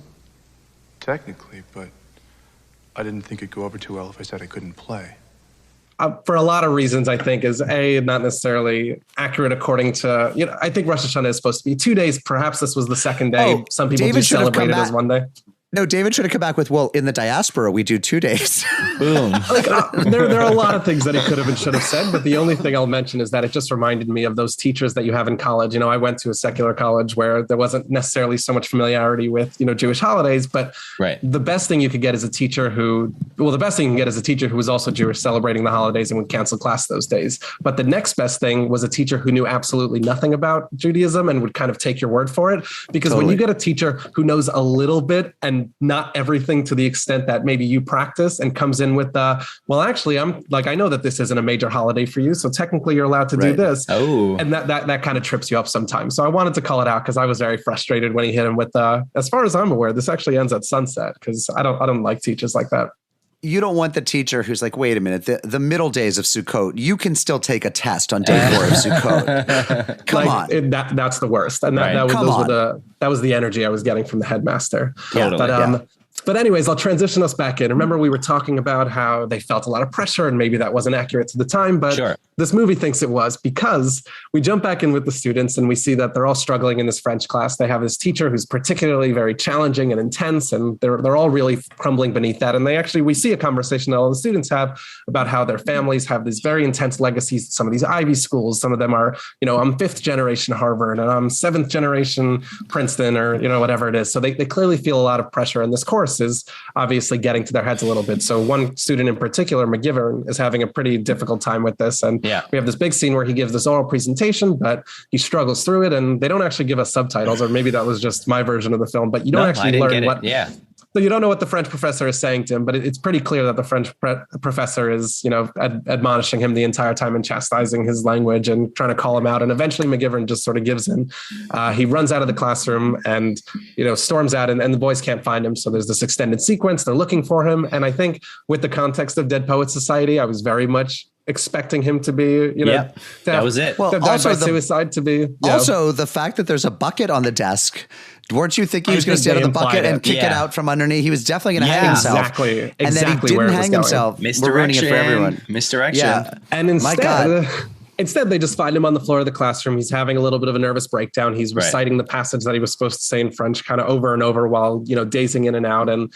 Technically, but I didn't think it'd go over too well if I said I couldn't play. For a lot of reasons, I think is not necessarily accurate according to, I think Rosh Hashanah is supposed to be 2 days. Perhaps this was the second day. Some people do celebrate it as 1 day. No, David should have come back with, well, in the diaspora, we do 2 days. Boom. There are a lot of things that he could have and should have said, but the only thing I'll mention is that it just reminded me of those teachers that you have in college. I went to a secular college where there wasn't necessarily so much familiarity with, Jewish holidays, but the best thing you could get is a teacher who was also Jewish, celebrating the holidays and would cancel class those days. But the next best thing was a teacher who knew absolutely nothing about Judaism and would kind of take your word for it. Because when you get a teacher who knows a little bit and not everything to the extent that maybe you practice, and comes in with well, actually, I know that this isn't a major holiday for you, so technically you're allowed to do this. Oh, and that kind of trips you up sometimes. So I wanted to call it out because I was very frustrated when he hit him with as far as I'm aware, this actually ends at sunset, because I don't like teachers like that. You don't want the teacher who's like, wait a minute, the middle days of Sukkot, you can still take a test on day 4 of Sukkot. Come on. That's the worst. And that was the energy I was getting from the headmaster. Totally. But anyways, I'll transition us back in. Remember, we were talking about how they felt a lot of pressure, and maybe that wasn't accurate to the time, but this movie thinks it was, because we jump back in with the students and we see that they're all struggling in this French class. They have this teacher who's particularly very challenging and intense, and they're all really crumbling beneath that. And we see a conversation that all the students have about how their families have these very intense legacies. Some of these Ivy schools, some of them are, I'm 5th generation Harvard and I'm 7th generation Princeton, or, whatever it is. So they clearly feel a lot of pressure, and this course is obviously getting to their heads a little bit. So one student in particular, McGivern, is having a pretty difficult time with this. And we have this big scene where he gives this oral presentation, but he struggles through it, and they don't actually give us subtitles, or maybe that was just my version of the film, but you don't actually learn what. Yeah. So you don't know what the French professor is saying to him, but it's pretty clear that the French professor is, admonishing him the entire time and chastising his language and trying to call him out. And eventually McGivern just sort of gives in. He runs out of the classroom and, storms out, and the boys can't find him. So there's this extended sequence. They're looking for him. And I think with the context of Dead Poets Society, I was very much expecting him to be, that was it. Well, died also by suicide to be. Also, the fact that there's a bucket on the desk. Weren't you thinking he was going to stand on the bucket and kick it out from underneath? He was definitely going to hang himself. Exactly. And then he didn't hang himself. Misdirection. We're ruining it for everyone. Misdirection. Yeah. And instead, they just find him on the floor of the classroom. He's having a little bit of a nervous breakdown. He's reciting the passage that he was supposed to say in French kind of over and over while, dazing in and out. And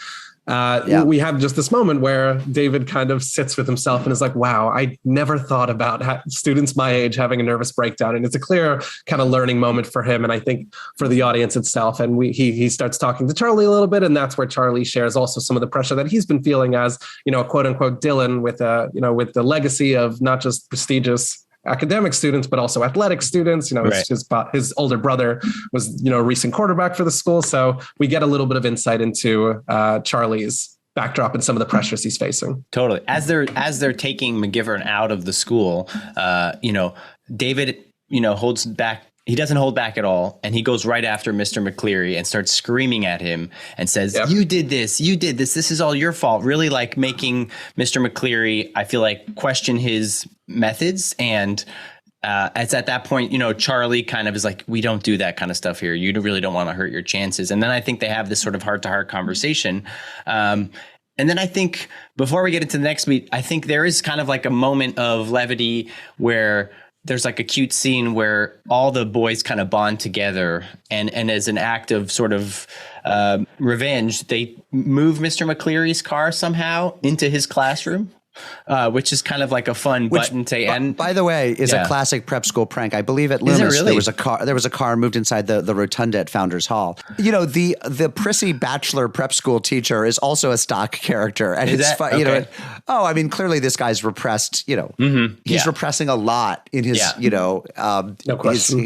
we have just this moment where David kind of sits with himself and is like, wow, I never thought about students my age having a nervous breakdown. And it's a clear kind of learning moment for him. And I think for the audience itself. And he starts talking to Charlie a little bit. And that's where Charlie shares also some of the pressure that he's been feeling as, a quote unquote Dylan with the legacy of not just prestigious academic students, but also athletic students. His older brother was, a recent quarterback for the school. So we get a little bit of insight into Charlie's backdrop and some of the pressures he's facing. Totally. As they're taking McGivern out of the school, David, holds back. He doesn't hold back at all. And he goes right after Mr. McCleary and starts screaming at him and says, you did this. This is all your fault. Really like making Mr. McCleary, I feel like, question his methods. And it's at that point, Charlie kind of is like, we don't do that kind of stuff here. You really don't want to hurt your chances. And then I think they have this sort of heart-to-heart conversation. And then I think before we get into the next beat, I think there is kind of like a moment of levity where there's like a cute scene where all the boys kind of bond together and as an act of sort of revenge, they move Mr. McCleary's car somehow into his classroom. Which is kind of like a fun button to end. By the way, is a classic prep school prank. I believe at Loomis there was a car moved inside the rotunda at Founders Hall. The prissy bachelor prep school teacher is also a stock character, and clearly this guy's repressed. He's repressing a lot in his. No question.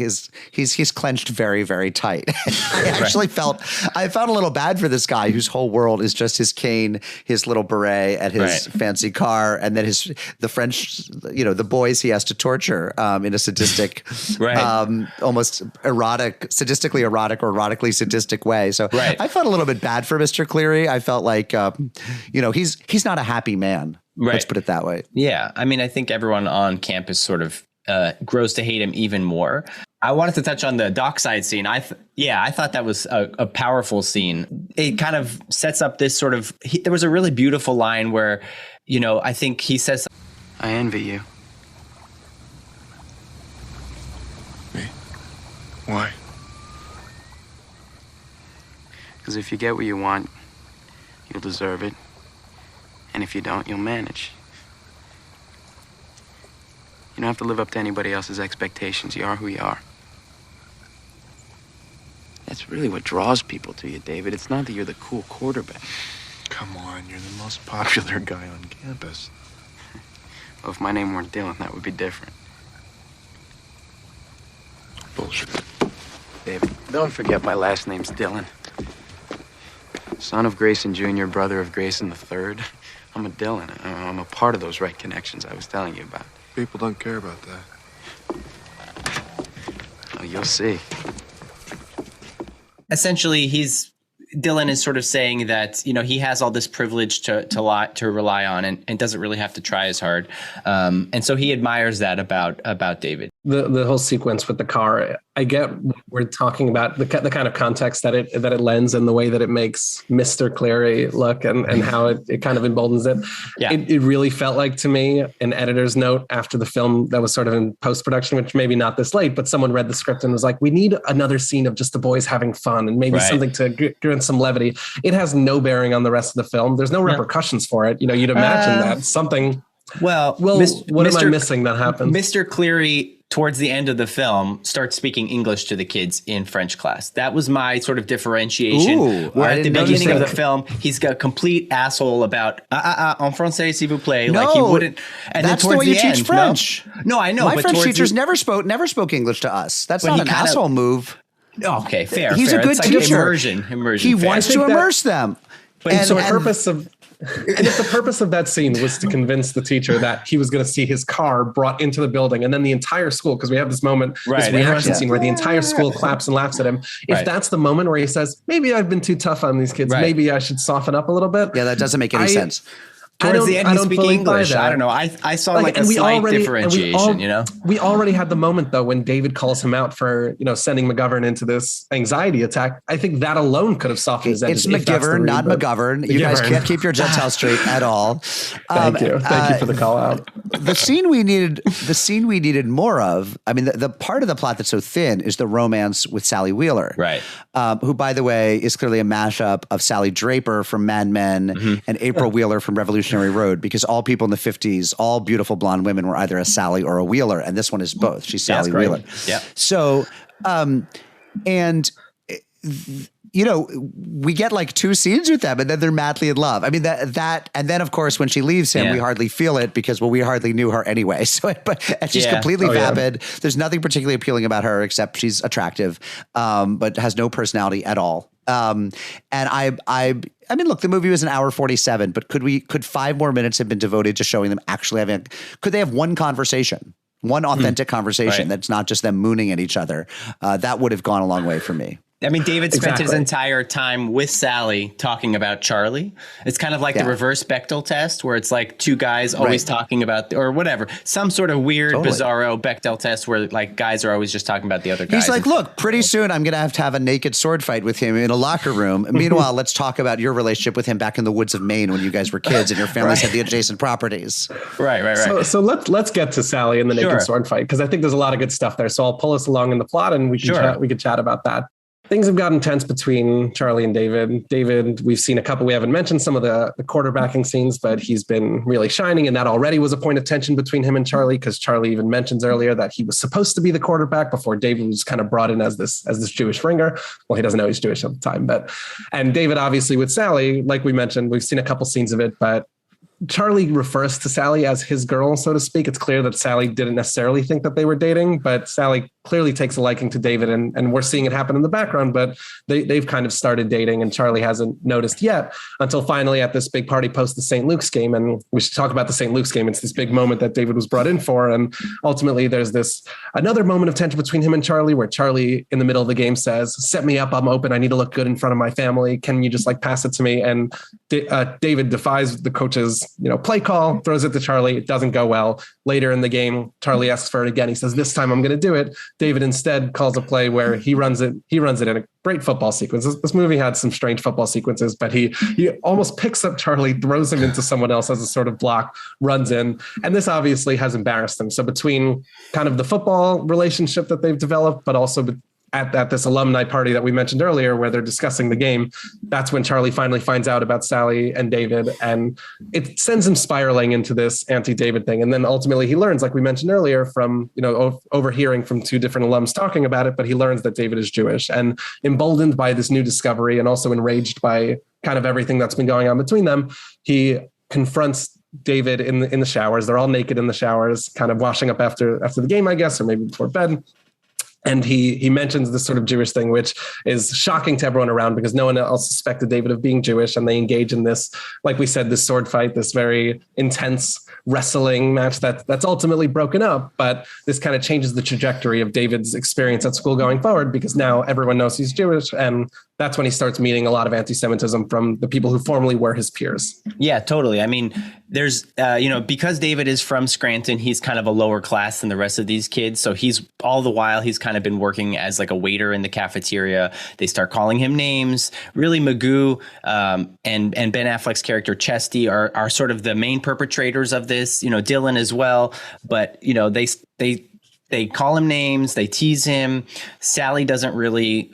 He's clenched very, very tight. I felt a little bad for this guy whose whole world is just his cane, his little beret, and his fancy car. And then the French, the boys he has to torture in a sadistic, almost sadistically erotic or erotically sadistic way. So I felt a little bit bad for Mr. Cleary. I felt like, he's not a happy man. Right. Let's put it that way. Yeah. I mean, I think everyone on campus sort of grows to hate him even more. I wanted to touch on the dockside scene. I thought that was a powerful scene. It kind of sets up this sort of, there was a really beautiful line where, I think he says, I envy you. Me? Why? Because if you get what you want, you'll deserve it. And if you don't, you'll manage. You don't have to live up to anybody else's expectations. You are who you are. That's really what draws people to you, David. It's not that you're the cool quarterback. Come on, you're the most popular guy on campus. Well, if my name weren't Dylan, that would be different. Bullshit. David, don't forget my last name's Dylan. Son of Grayson Jr., brother of Grayson III. I'm a Dylan. I'm a part of those right connections I was telling you about. People don't care about that. Oh, you'll see. Essentially, Dylan is sort of saying that, he has all this privilege to rely on and doesn't really have to try as hard. And so he admires that about David. The whole sequence with the car, I get we're talking about the kind of context that it lends and the way that it makes Mr. Cleary look and how it kind of emboldens it. Yeah. It really felt like to me an editor's note after the film that was sort of in post-production, which maybe not this late, but someone read the script and was like, we need another scene of just the boys having fun and maybe something to give some levity. It has no bearing on the rest of the film. There's no repercussions for it. You'd imagine that something. Well, what am I missing that happens? Mr. Cleary towards the end of the film, starts speaking English to the kids in French class. That was my sort of differentiation. Where at the beginning of the film, he's got a complete asshole about en français s'il vous plaît. No, like he wouldn't. And that's then the way you end, teach French. No, I know. My but French teachers the, never spoke English to us. That's not an asshole move. Okay, fair. He's fair. a good it's like teacher. Immersion. He wants to immerse them. But and if the purpose of that scene was to convince the teacher that he was going to see his car brought into the building, and then the entire school, because we have this moment, this reaction scene where the entire school claps and laughs at him. If that's the moment where he says, maybe I've been too tough on these kids, maybe I should soften up a little bit. Yeah, that doesn't make any sense. Towards the end, he speaks English. I don't know. I saw like a slight differentiation, you know? We already had the moment, though, when David calls him out for, sending McGovern into this anxiety attack. I think that alone could have softened his end. It's McGivern, not McGovern. You guys can't keep your Gentiles straight at all. Thank you. Thank you for the call out. The scene we needed more of, I mean, the part of the plot that's so thin is the romance with Sally Wheeler. Right. Who, by the way, is clearly a mashup of Sally Draper from Mad Men and April Wheeler from Revolutionary Road, because all people in the 50s, all beautiful blonde women were either a Sally or a Wheeler, and this one is both. She's Sally Wheeler. Yeah. So, we get like 2 scenes with them, and then they're madly in love. I mean, that, and then of course when she leaves him, we hardly feel it because we hardly knew her anyway. So, and she's completely vapid. There's nothing particularly appealing about her except she's attractive, but has no personality at all. And I mean, look, the movie was an hour 47, but could 5 more minutes have been devoted to showing them actually could they have one conversation, one authentic conversation that's not just them mooning at each other? That would have gone a long way for me. I mean, David spent his entire time with Sally talking about Charlie. It's kind of like the reverse Bechdel test, where it's like 2 guys always talking about, or whatever, some sort of weird, bizarro Bechdel test where like guys are always just talking about the other guys. He's like, look, pretty soon I'm going to have a naked sword fight with him in a locker room. Meanwhile, let's talk about your relationship with him back in the woods of Maine when you guys were kids and your families had the adjacent properties. Right. So let's get to Sally and the naked sword fight, because I think there's a lot of good stuff there. So I'll pull us along in the plot, and we can chat about that. Things have gotten tense between Charlie and David. David, we've seen a couple. We haven't mentioned some of the quarterbacking scenes, but he's been really shining. And that already was a point of tension between him and Charlie, because Charlie even mentions earlier that he was supposed to be the quarterback before David was kind of brought in as this Jewish ringer. Well, he doesn't know he's Jewish at the time, and David, obviously with Sally, like we mentioned, we've seen a couple scenes of it, but Charlie refers to Sally as his girl, so to speak. It's clear that Sally didn't necessarily think that they were dating, but Sally clearly takes a liking to David, and we're seeing it happen in the background, but they've kind of started dating, and Charlie hasn't noticed yet until finally at this big party post the St. Luke's game. And we should talk about the St. Luke's game. It's this big moment that David was brought in for. And ultimately there's another moment of tension between him and Charlie, where Charlie in the middle of the game says, set me up, I'm open. I need to look good in front of my family. Can you just pass it to me? And David defies the coach's play call, throws it to Charlie. It doesn't go well. Later in the game, Charlie asks for it again. He says, this time I'm going to do it. David instead calls a play where he runs it in a great football sequence. This movie had some strange football sequences, but he almost picks up Charlie, throws him into someone else as a sort of block, runs in. And this obviously has embarrassed him. So between kind of the football relationship that they've developed, but also at this alumni party that we mentioned earlier, where they're discussing the game, that's when Charlie finally finds out about Sally and David, and it sends him spiraling into this anti-David thing. And then ultimately he learns, like we mentioned earlier, from, overhearing from 2 different alums talking about it, but he learns that David is Jewish, and emboldened by this new discovery and also enraged by kind of everything that's been going on between them, he confronts David in the showers. They're all naked in the showers, kind of washing up after the game, I guess, or maybe before bed. And he mentions this sort of Jewish thing, which is shocking to everyone around, because no one else suspected David of being Jewish. And they engage in this, like we said, this sword fight, this very intense wrestling match that's ultimately broken up. But this kind of changes the trajectory of David's experience at school going forward, because now everyone knows he's Jewish. And that's when he starts meeting a lot of anti-Semitism from the people who formerly were his peers. Yeah, totally. I mean, there's, because David is from Scranton, he's kind of a lower class than the rest of these kids. So he's all the while he's kind of been working as like a waiter in the cafeteria. They start calling him names. Really, Magoo and Ben Affleck's character Chesty are sort of the main perpetrators of this. Dylan as well, but they They call him names. They tease him. Sally doesn't really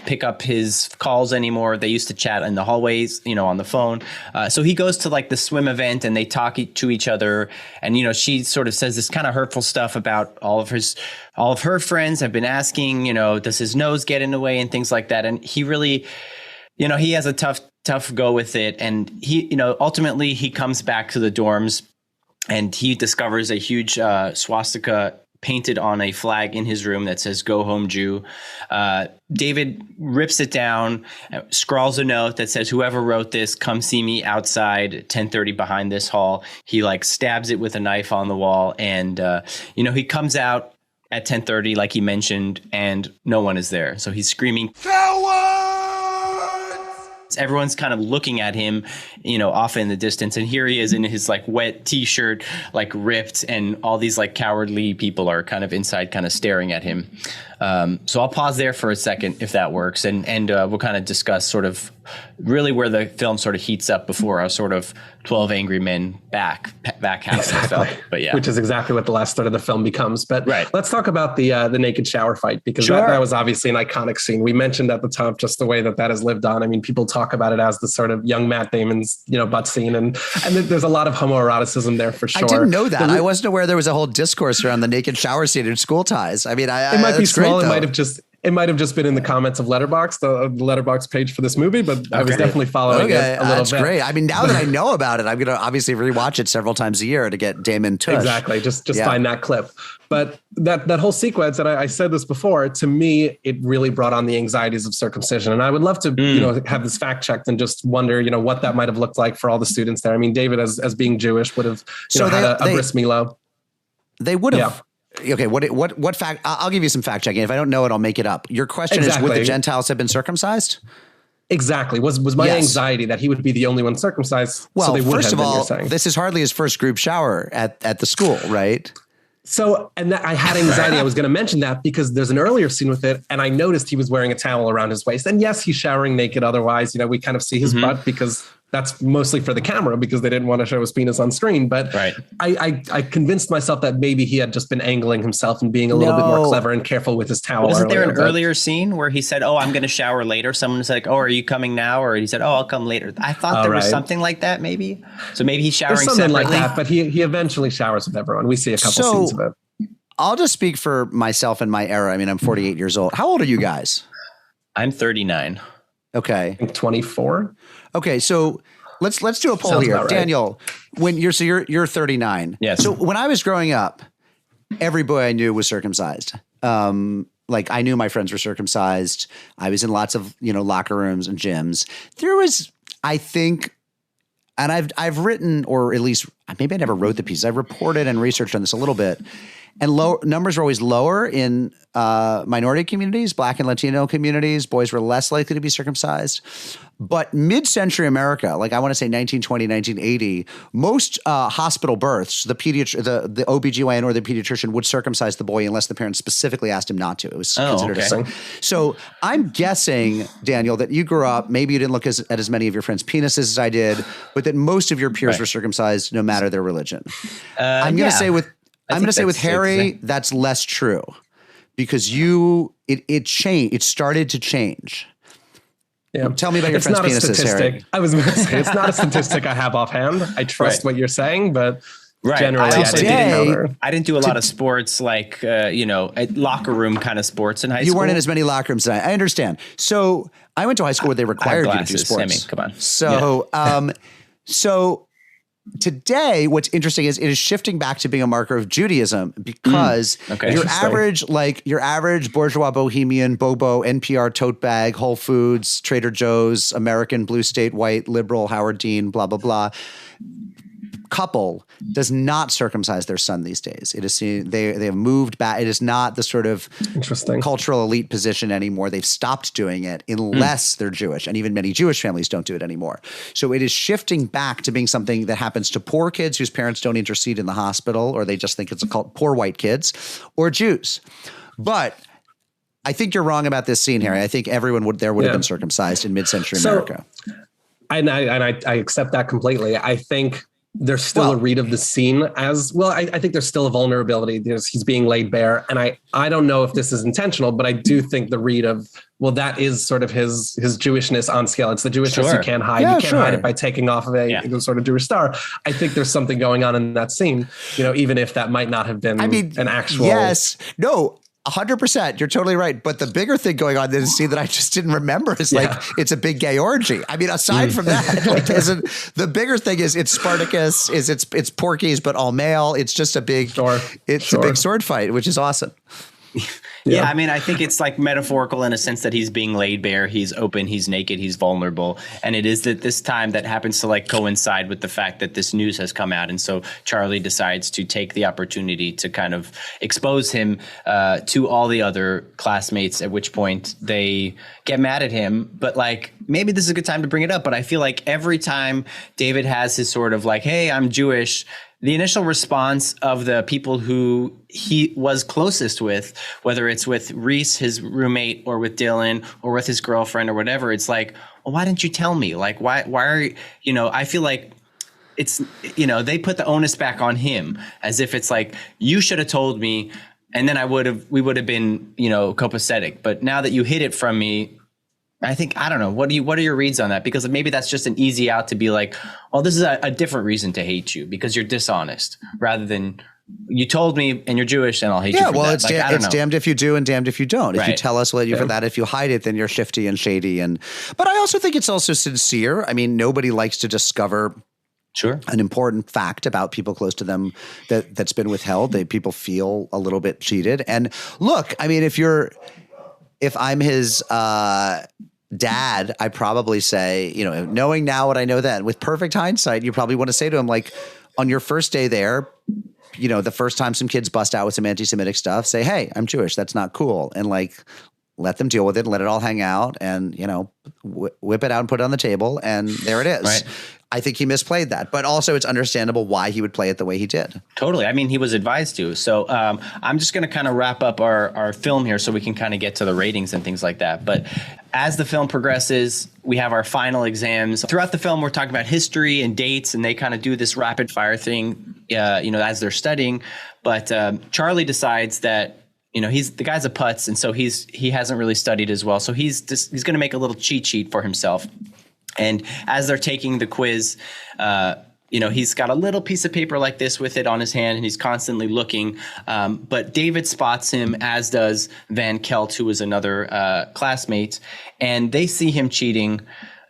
pick up his calls anymore. They used to chat in the hallways, on the phone. So he goes to like the swim event and they talk to each other. And, she sort of says this kind of hurtful stuff about all of her friends have been asking, does his nose get in the way and things like that. And he really, he has a tough go with it. And he, ultimately he comes back to the dorms and he discovers a huge swastika painted on a flag in his room that says "Go home, Jew." David rips it down, scrawls a note that says, "Whoever wrote this, come see me outside at 10:30 behind this hall." He like stabs it with a knife on the wall, and he comes out at 10:30, like he mentioned, and no one is there. So he's screaming, everyone's kind of looking at him, off in the distance. And here he is in his like wet t-shirt, like ripped, and all these like cowardly people are kind of inside, kind of staring at him. So I'll pause there for a second if that works. And we'll kind of discuss sort of really where the film sort of heats up before our sort of 12 Angry Men back half of the film. But yeah, which is exactly what the last third of the film becomes. But let's talk about the naked shower fight, because that was obviously an iconic scene. We mentioned at the top just the way that has lived on. I mean, people talk about it as the sort of young Matt Damon's, butt scene. And there's a lot of homoeroticism there for sure. I didn't know that. I wasn't aware there was a whole discourse around the naked shower scene in School Ties. I mean, it might be small. It might have just been in the comments of Letterboxd, the Letterboxd page for this movie, but I was definitely following it a little bit. That's great. I mean, now that I know about it, I'm going to obviously rewatch it several times a year to get Damon tush. Exactly. Just find that clip. But that whole sequence, and I said this before, to me, it really brought on the anxieties of circumcision. And I would love to, have this fact checked and just wonder, what that might have looked like for all the students there. I mean, David, as being Jewish, would have had a bris milah. They would have. Yeah. Okay, what fact? I'll give you some fact checking. If I don't know it, I'll make it up. Your question is, would the Gentiles have been circumcised? Exactly. Was my anxiety that he would be the only one circumcised? Well, so they would first have of been, all, this is hardly his first group shower at the school, right? So, and I had anxiety. I was going to mention that because there's an earlier scene with it, and I noticed he was wearing a towel around his waist. And yes, he's showering naked. Otherwise, we kind of see his butt because that's mostly for the camera because they didn't want to show his penis on screen. But I convinced myself that maybe he had just been angling himself and being a little bit more clever and careful with his towel. Wasn't there an earlier scene where he said, "Oh, I'm going to shower later"? Someone's like, "Oh, are you coming now?" Or he said, "Oh, I'll come later." I thought there was something like that, maybe. So maybe he's showering something separately. like that. But he eventually showers with everyone. We see a couple scenes of it. I'll just speak for myself and my era. I mean, I'm 48 years old. How old are you guys? I'm 39. Okay. I'm 24. Okay, so let's do a poll Sounds here. about right. Daniel, when you're 39. Yes. So when I was growing up, every boy I knew was circumcised. Like I knew my friends were circumcised. I was in lots of, locker rooms and gyms. There was, I think, and I've written, or at least maybe I never wrote the piece. I've reported and researched on this a little bit. And numbers were always lower in minority communities, Black and Latino communities. Boys were less likely to be circumcised. But mid-century America, like I want to say 1920, 1980, most hospital births, the OBGYN or the pediatrician would circumcise the boy unless the parents specifically asked him not to. It was considered a sin. So I'm guessing, Daniel, that you grew up, maybe you didn't look at as many of your friends' penises as I did, but that most of your peers were circumcised no matter their religion. I'm going to say with Harry, that's less true because it changed. It started to change. Yeah. Tell me about your friend's penises, Harry. I was going to say, it's not a statistic I have offhand. I trust what you're saying, but generally I didn't do a lot of sports like, locker room kind of sports in high school. You weren't in as many locker rooms. I understand. So I went to high school where they required you to do sports. Come on. So today, what's interesting is it is shifting back to being a marker of Judaism because your average bourgeois bohemian, Bobo, NPR tote bag, Whole Foods, Trader Joe's, American, blue state, white, liberal, Howard Dean, blah, blah, blah, couple does not circumcise their son these days. It is they have moved back. It is not the sort of cultural elite position anymore. They've stopped doing it unless they're Jewish, and even many Jewish families don't do it anymore. So it is shifting back to being something that happens to poor kids whose parents don't intercede in the hospital, or they just think it's called poor white kids, or Jews. But I think you're wrong about this scene, Harry. I think everyone would have been circumcised in mid-century America. And I accept that completely. I think there's still a read of the scene as well. I think there's still a vulnerability. He's being laid bare. And I don't know if this is intentional, but I do think the read of, well, that is sort of his Jewishness on scale. It's the Jewishness you can't hide. You can't hide it by taking off of a sort of Jewish star. I think there's something going on in that scene, even if that might not have been an actual. Yes. No. 100%. You're totally right. But the bigger thing going on in this scene that I just didn't remember is it's a big gay orgy. I mean, aside from that, the bigger thing is it's Spartacus, it's Porky's, but all male. It's just a big, a big sword fight, which is awesome. Yeah, I mean, I think it's like metaphorical in a sense that he's being laid bare, he's open, he's naked, he's vulnerable. And it is at this time that happens to like coincide with the fact that this news has come out. And so Charlie decides to take the opportunity to kind of expose him to all the other classmates, at which point they get mad at him. But like, maybe this is a good time to bring it up. But I feel like every time David has his sort of like, hey, I'm Jewish, the initial response of the people who he was closest with, whether it's with Reese, his roommate, or with Dylan, or with his girlfriend or whatever, it's like, well, why didn't you tell me? Like, why are you, I feel like it's, they put the onus back on him as if it's like, you should have told me. And then we would have been, copacetic. But now that you hid it from me, I think, I don't know. What are your reads on that? Because maybe that's just an easy out to be like, well, this is a different reason to hate you because you're dishonest, rather than you told me and you're Jewish and I'll hate you for well, that. it's damned if you do and damned if you don't. If you tell us, we'll hate you for that. If you hide it, then you're shifty and shady. But I also think it's also sincere. I mean, nobody likes to discover an important fact about people close to them that's been withheld. People feel a little bit cheated. And look, I mean, if I'm his dad, I probably say, knowing now what I know then, with perfect hindsight, you probably want to say to him, like, on your first day there, the first time some kids bust out with some anti-Semitic stuff, say, hey, I'm Jewish. That's not cool. And like, let them deal with it and let it all hang out and, whip it out and put it on the table. And there it is. Right. I think he misplayed that, but also it's understandable why he would play it the way he did. Totally. I mean, he was advised to. So I'm just going to kind of wrap up our film here so we can kind of get to the ratings and things like that. But as the film progresses, we have our final exams. Throughout the film, we're talking about history and dates, and they kind of do this rapid fire thing, as they're studying. But Charlie decides that, the guy's a putz, and so he hasn't really studied as well. So he's going to make a little cheat sheet for himself. And as they're taking the quiz, he's got a little piece of paper like this with it on his hand, and he's constantly looking. But David spots him, as does Van Kelt, who was another classmate, and they see him cheating.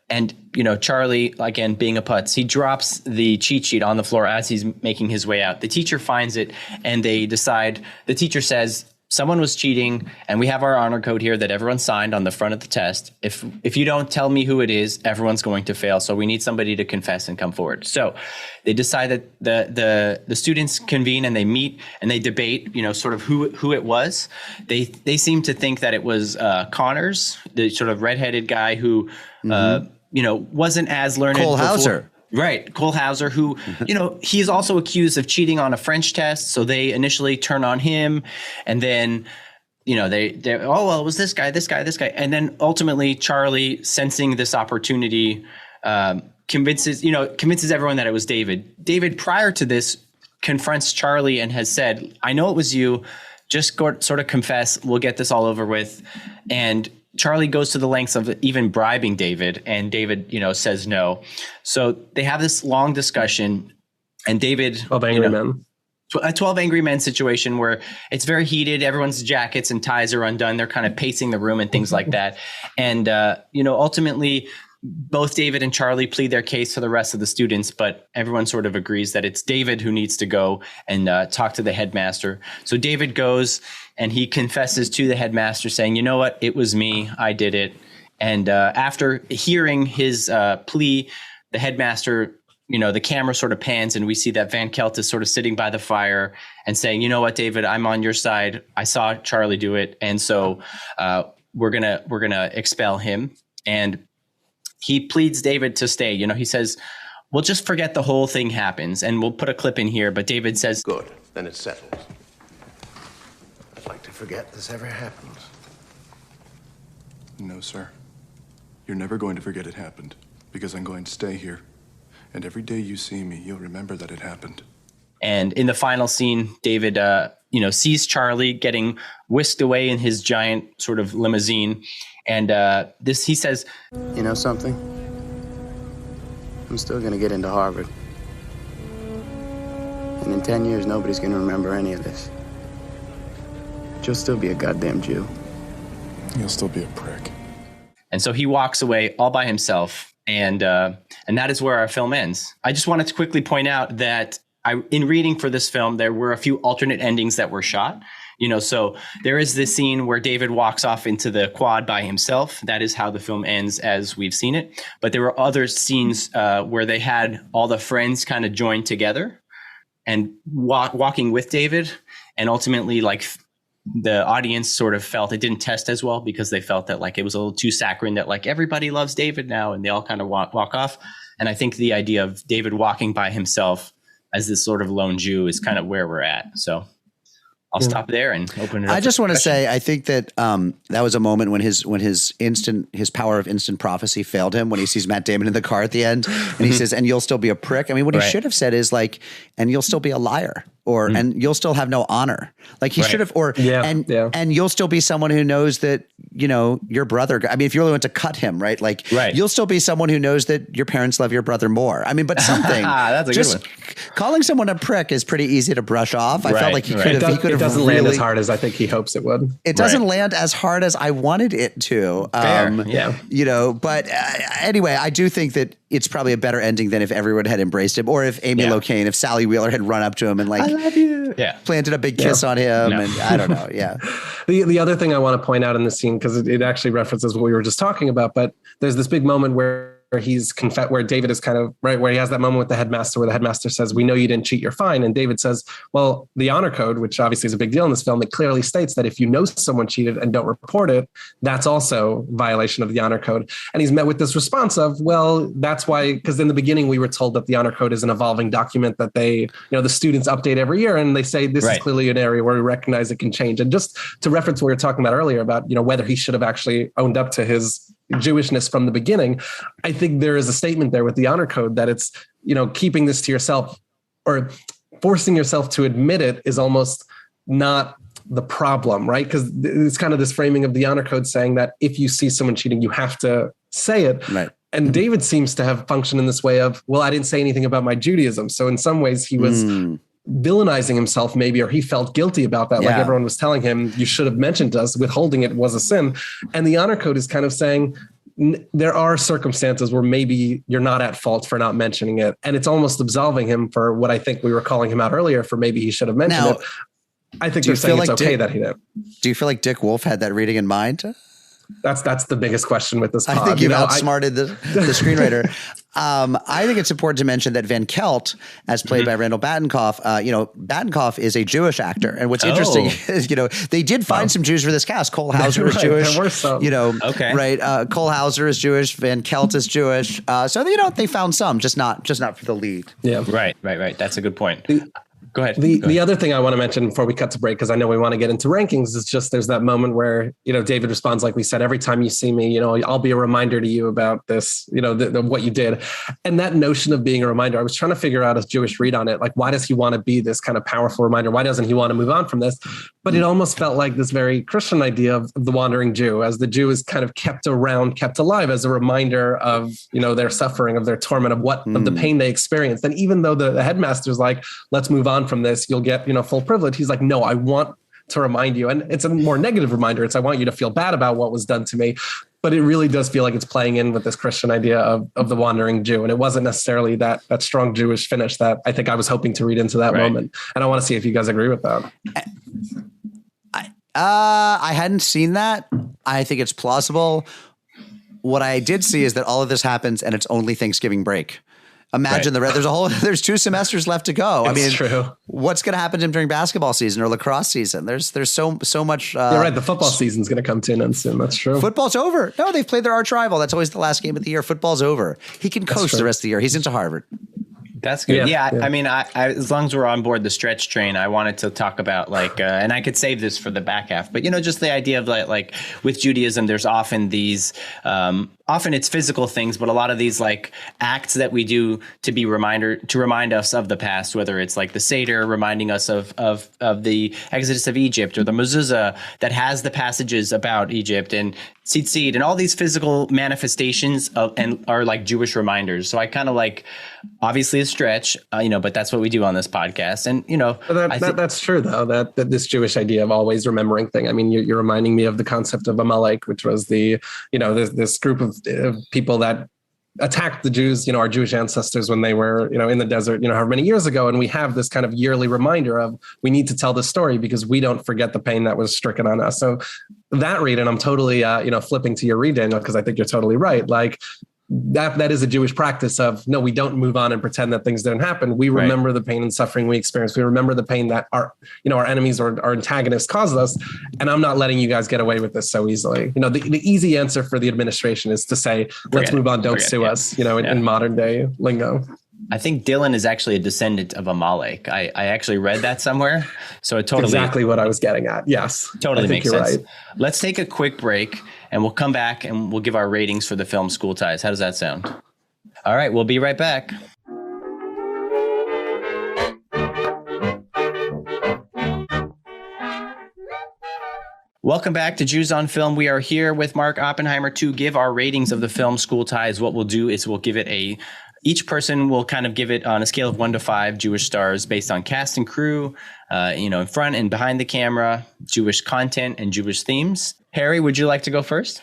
And, Charlie, again, being a putz, he drops the cheat sheet on the floor as he's making his way out. The teacher finds it, and they decide, the teacher says, someone was cheating, and we have our honor code here that everyone signed on the front of the test. If you don't tell me who it is, everyone's going to fail. So we need somebody to confess and come forward. So they decide that the students convene and they meet and they debate, sort of who it was. They seem to think that it was Connors, the sort of redheaded guy who wasn't as learned. Cole Hauser. Right. Cole Hauser, who, he's also accused of cheating on a French test. So they initially turn on him, and then, it was this guy. And then ultimately Charlie, sensing this opportunity, convinces everyone that it was David. David, prior to this, confronts Charlie and has said, I know it was you. Just sort of confess. We'll get this all over with. And Charlie goes to the lengths of even bribing David, and David, says no. So they have this long discussion, and David, 12 Angry Men. A 12 Angry Men situation where it's very heated. Everyone's jackets and ties are undone. They're kind of pacing the room and things like that. And, ultimately, both David and Charlie plead their case to the rest of the students, but everyone sort of agrees that it's David who needs to go and talk to the headmaster. So David goes and he confesses to the headmaster saying, you know what, it was me, I did it. And after hearing his plea, the headmaster, the camera sort of pans and we see that Van Kelt is sort of sitting by the fire and saying, you know what, David, I'm on your side. I saw Charlie do it. And so we're gonna expel him. And he pleads David to stay. He says, we'll just forget the whole thing happens. And we'll put a clip in here. But David says, good, then it's settled. I'd like to forget this ever happened. No, sir. You're never going to forget it happened, because I'm going to stay here And every day you see me, you'll remember that it happened. And in the final scene, David, sees Charlie getting whisked away in his giant sort of limousine. And he says, You know something? I'm still going to get into Harvard. And in 10 years, nobody's going to remember any of this. But you'll still be a goddamn Jew. You'll still be a prick. And so he walks away all by himself. And that is where our film ends. I just wanted to quickly point out that in reading for this film, there were a few alternate endings that were shot. So there is this scene where David walks off into the quad by himself. That is how the film ends as we've seen it. But there were other scenes where they had all the friends kind of joined together and walking with David. And ultimately, like, the audience sort of felt it didn't test as well because they felt that, like, it was a little too saccharine, that, like, everybody loves David now, and they all kind of walk off. And I think the idea of David walking by himself as this sort of lone Jew is kind of where we're at. So I'll stop there and open it up. I just want to say, I think that that was a moment when his power of instant prophecy failed him when he sees Matt Damon in the car at the end, and he says, "And you'll still be a prick." I mean, what he should have said is like, "And you'll still be a liar," or "And you'll still have no honor." Like he should have, or and you'll still be someone who knows that your brother. I mean, if you really want to cut him, right? Like, you'll still be someone who knows that your parents love your brother more. I mean, but something. That's a good one. Calling someone a prick is pretty easy to brush off. I felt like he could have. It doesn't land as hard as I think he hopes it would. It doesn't land as hard as I wanted it to. But anyway, I do think that it's probably a better ending than if everyone had embraced him, or if Amy Locane, if Sally Wheeler had run up to him and like, "I love you," planted a big kiss on him, and I don't know. Yeah. The other thing I want to point out in this scene, because it actually references what we were just talking about, but there's this big moment where where David is kind of right, where he has that moment with the headmaster, where the headmaster says, "We know you didn't cheat, you're fine." And David says, "Well, the honor code," which obviously is a big deal in this film, it clearly states that if you know someone cheated and don't report it, that's also violation of the honor code. And he's met with this response of, well, that's why, because in the beginning we were told that the honor code is an evolving document that they, the students update every year, and they say this is clearly an area where we recognize it can change. And just to reference what we were talking about earlier about, whether he should have actually owned up to his Jewishness from the beginning, I think there is a statement there with the honor code that it's, keeping this to yourself or forcing yourself to admit it is almost not the problem, right? Because it's kind of this framing of the honor code saying that if you see someone cheating, you have to say it. Right. And David seems to have functioned in this way of, well, I didn't say anything about my Judaism. So in some ways he was villainizing himself maybe, or he felt guilty about that. Like everyone was telling him, you should have mentioned us, withholding it was a sin. And the honor code is kind of saying, there are circumstances where maybe you're not at fault for not mentioning it. And it's almost absolving him for what I think we were calling him out earlier for maybe he should have mentioned it. I think they're saying it's okay that he did. Do you feel like Dick Wolf had that reading in mind? That's the biggest question with this pod. I think you've outsmarted the screenwriter. I think it's important to mention that Van Kelt, as played by Randall Batinkoff, Batinkoff is a Jewish actor. And what's interesting is, they did find some Jews for this cast. Cole Hauser is Jewish. There were some. Right. Cole Hauser is Jewish. Van Kelt is Jewish. So, they found some, just not for the lead. Yeah. Right. That's a good point. Go ahead. The other thing I want to mention before we cut to break, because I know we want to get into rankings, is just there's that moment where, David responds, like we said, every time you see me, I'll be a reminder to you about this, what you did. And that notion of being a reminder, I was trying to figure out a Jewish read on it. Like, why does he want to be this kind of powerful reminder? Why doesn't he want to move on from this? But it almost felt like this very Christian idea of the wandering Jew, as the Jew is kind of kept alive as a reminder of, their suffering, of their torment, of the pain they experienced. And even though the headmaster's like, let's move on from this, you'll get, full privilege. He's like, no, I want to remind you. And it's a more negative reminder. It's, I want you to feel bad about what was done to me. But it really does feel like it's playing in with this Christian idea of the wandering Jew. And it wasn't necessarily that strong Jewish finish that I think I was hoping to read into that moment. And I want to see if you guys agree with that. I hadn't seen that. I think it's plausible. What I did see is that all of this happens and it's only Thanksgiving break. Imagine there's 2 semesters left to go. It's true. What's going to happen to him during basketball season or lacrosse season? There's so much. You're right. The football season's going to come to an end soon. That's true. Football's over. No, they've played their arch rival. That's always the last game of the year. Football's over. He can coast the rest of the year. He's into Harvard. That's good. Yeah. I mean, I as long as we're on board the stretch train, I wanted to talk about and I could save this for the back half, but just the idea of like with Judaism, there's often these often it's physical things, but a lot of these like acts that we do to remind us of the past, whether it's like the Seder reminding us of the Exodus of Egypt, or the mezuzah that has the passages about Egypt, and tzitzit, and all these physical manifestations and are like Jewish reminders. So I kind of like, obviously a stretch, but that's what we do on this podcast. And, that's true, though, that this Jewish idea of always remembering thing. I mean, you're reminding me of the concept of Amalek, which was this group of people that attacked the Jews, our Jewish ancestors when they were, in the desert, however many years ago. And we have this kind of yearly reminder of we need to tell the story because we don't forget the pain that was stricken on us. So that read, and I'm totally, flipping to your read, Daniel, because I think you're totally right. Like, that is a Jewish practice of, no, we don't move on and pretend that things didn't happen. We remember the pain and suffering we experienced. We remember the pain that our enemies or our antagonists caused us. And I'm not letting you guys get away with this so easily. The easy answer for the administration is to say, let's move on. Don't sue us, in modern day lingo. I think Dylan is actually a descendant of Amalek. I actually read that somewhere. So it totally exactly what I was getting at. Yes. Totally makes sense. Right. Let's take a quick break and we'll come back and we'll give our ratings for the film School Ties. How does that sound? All right, we'll be right back. Welcome back to Jews on Film. We are here with Mark Oppenheimer to give our ratings of the film School Ties. What we'll do is we'll give it each person will kind of give it on a scale of 1 to 5 Jewish stars based on cast and crew, in front and behind the camera, Jewish content and Jewish themes. Harry, would you like to go first?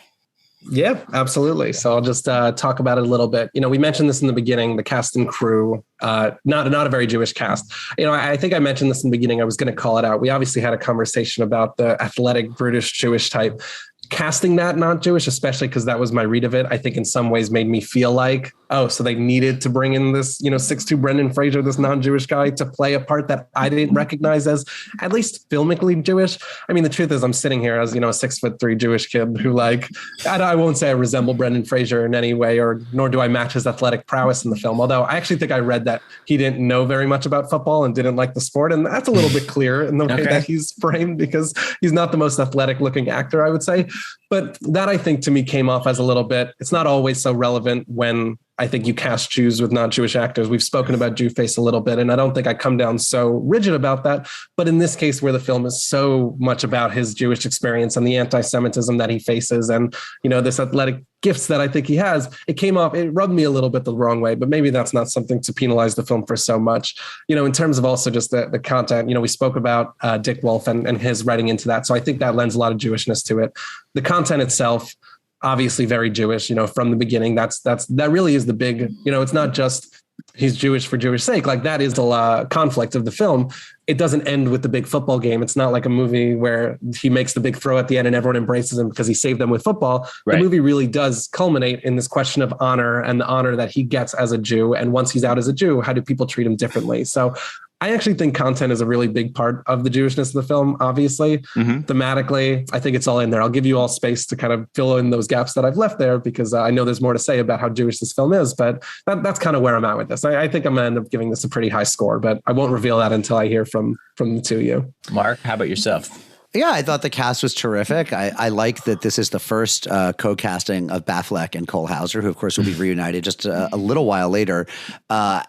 Yeah, absolutely. So I'll just talk about it a little bit. We mentioned this in the beginning, the cast and crew, not a very Jewish cast. I think I mentioned this in the beginning. I was going to call it out. We obviously had a conversation about the athletic British Jewish type. Casting that not Jewish, especially because that was my read of it, I think in some ways made me feel like, oh, so they needed to bring in this, 6'2" Brendan Fraser, this non-Jewish guy, to play a part that I didn't recognize as at least filmically Jewish. I mean, the truth is I'm sitting here as, a 6'3" Jewish kid who I won't say I resemble Brendan Fraser in any way, nor do I match his athletic prowess in the film. Although I actually think I read that he didn't know very much about football and didn't like the sport. And that's a little bit clear in the way that he's framed because he's not the most athletic looking actor, I would say. But that, I think, to me came off as a little bit, it's not always so relevant when I think you cast Jews with non-Jewish actors. We've spoken about Jew face a little bit, and I don't think I come down so rigid about that. But in this case, where the film is so much about his Jewish experience and the anti-Semitism that he faces and, this athletic gifts that I think he has, it rubbed me a little bit the wrong way, but maybe that's not something to penalize the film for so much. In terms of also just the content, we spoke about Dick Wolf and his writing into that. So I think that lends a lot of Jewishness to it. The content itself, obviously very Jewish, from the beginning. That really is the big, it's not just he's Jewish for Jewish sake. Like that is the conflict of the film. It doesn't end with the big football game. It's not like a movie where he makes the big throw at the end and everyone embraces him because he saved them with football. Right. The movie really does culminate in this question of honor and the honor that he gets as a Jew. And once he's out as a Jew, how do people treat him differently? So I actually think content is a really big part of the Jewishness of the film, obviously. Mm-hmm. Thematically, I think it's all in there. I'll give you all space to kind of fill in those gaps that I've left there because I know there's more to say about how Jewish this film is, but that's kind of where I'm at with this. I think I'm going to end up giving this a pretty high score, but I won't reveal that until I hear from the two of you. Mark, how about yourself? Yeah, I thought the cast was terrific. I like that this is the first co-casting of Batfleck and Cole Hauser, who, of course, will be reunited just a little while later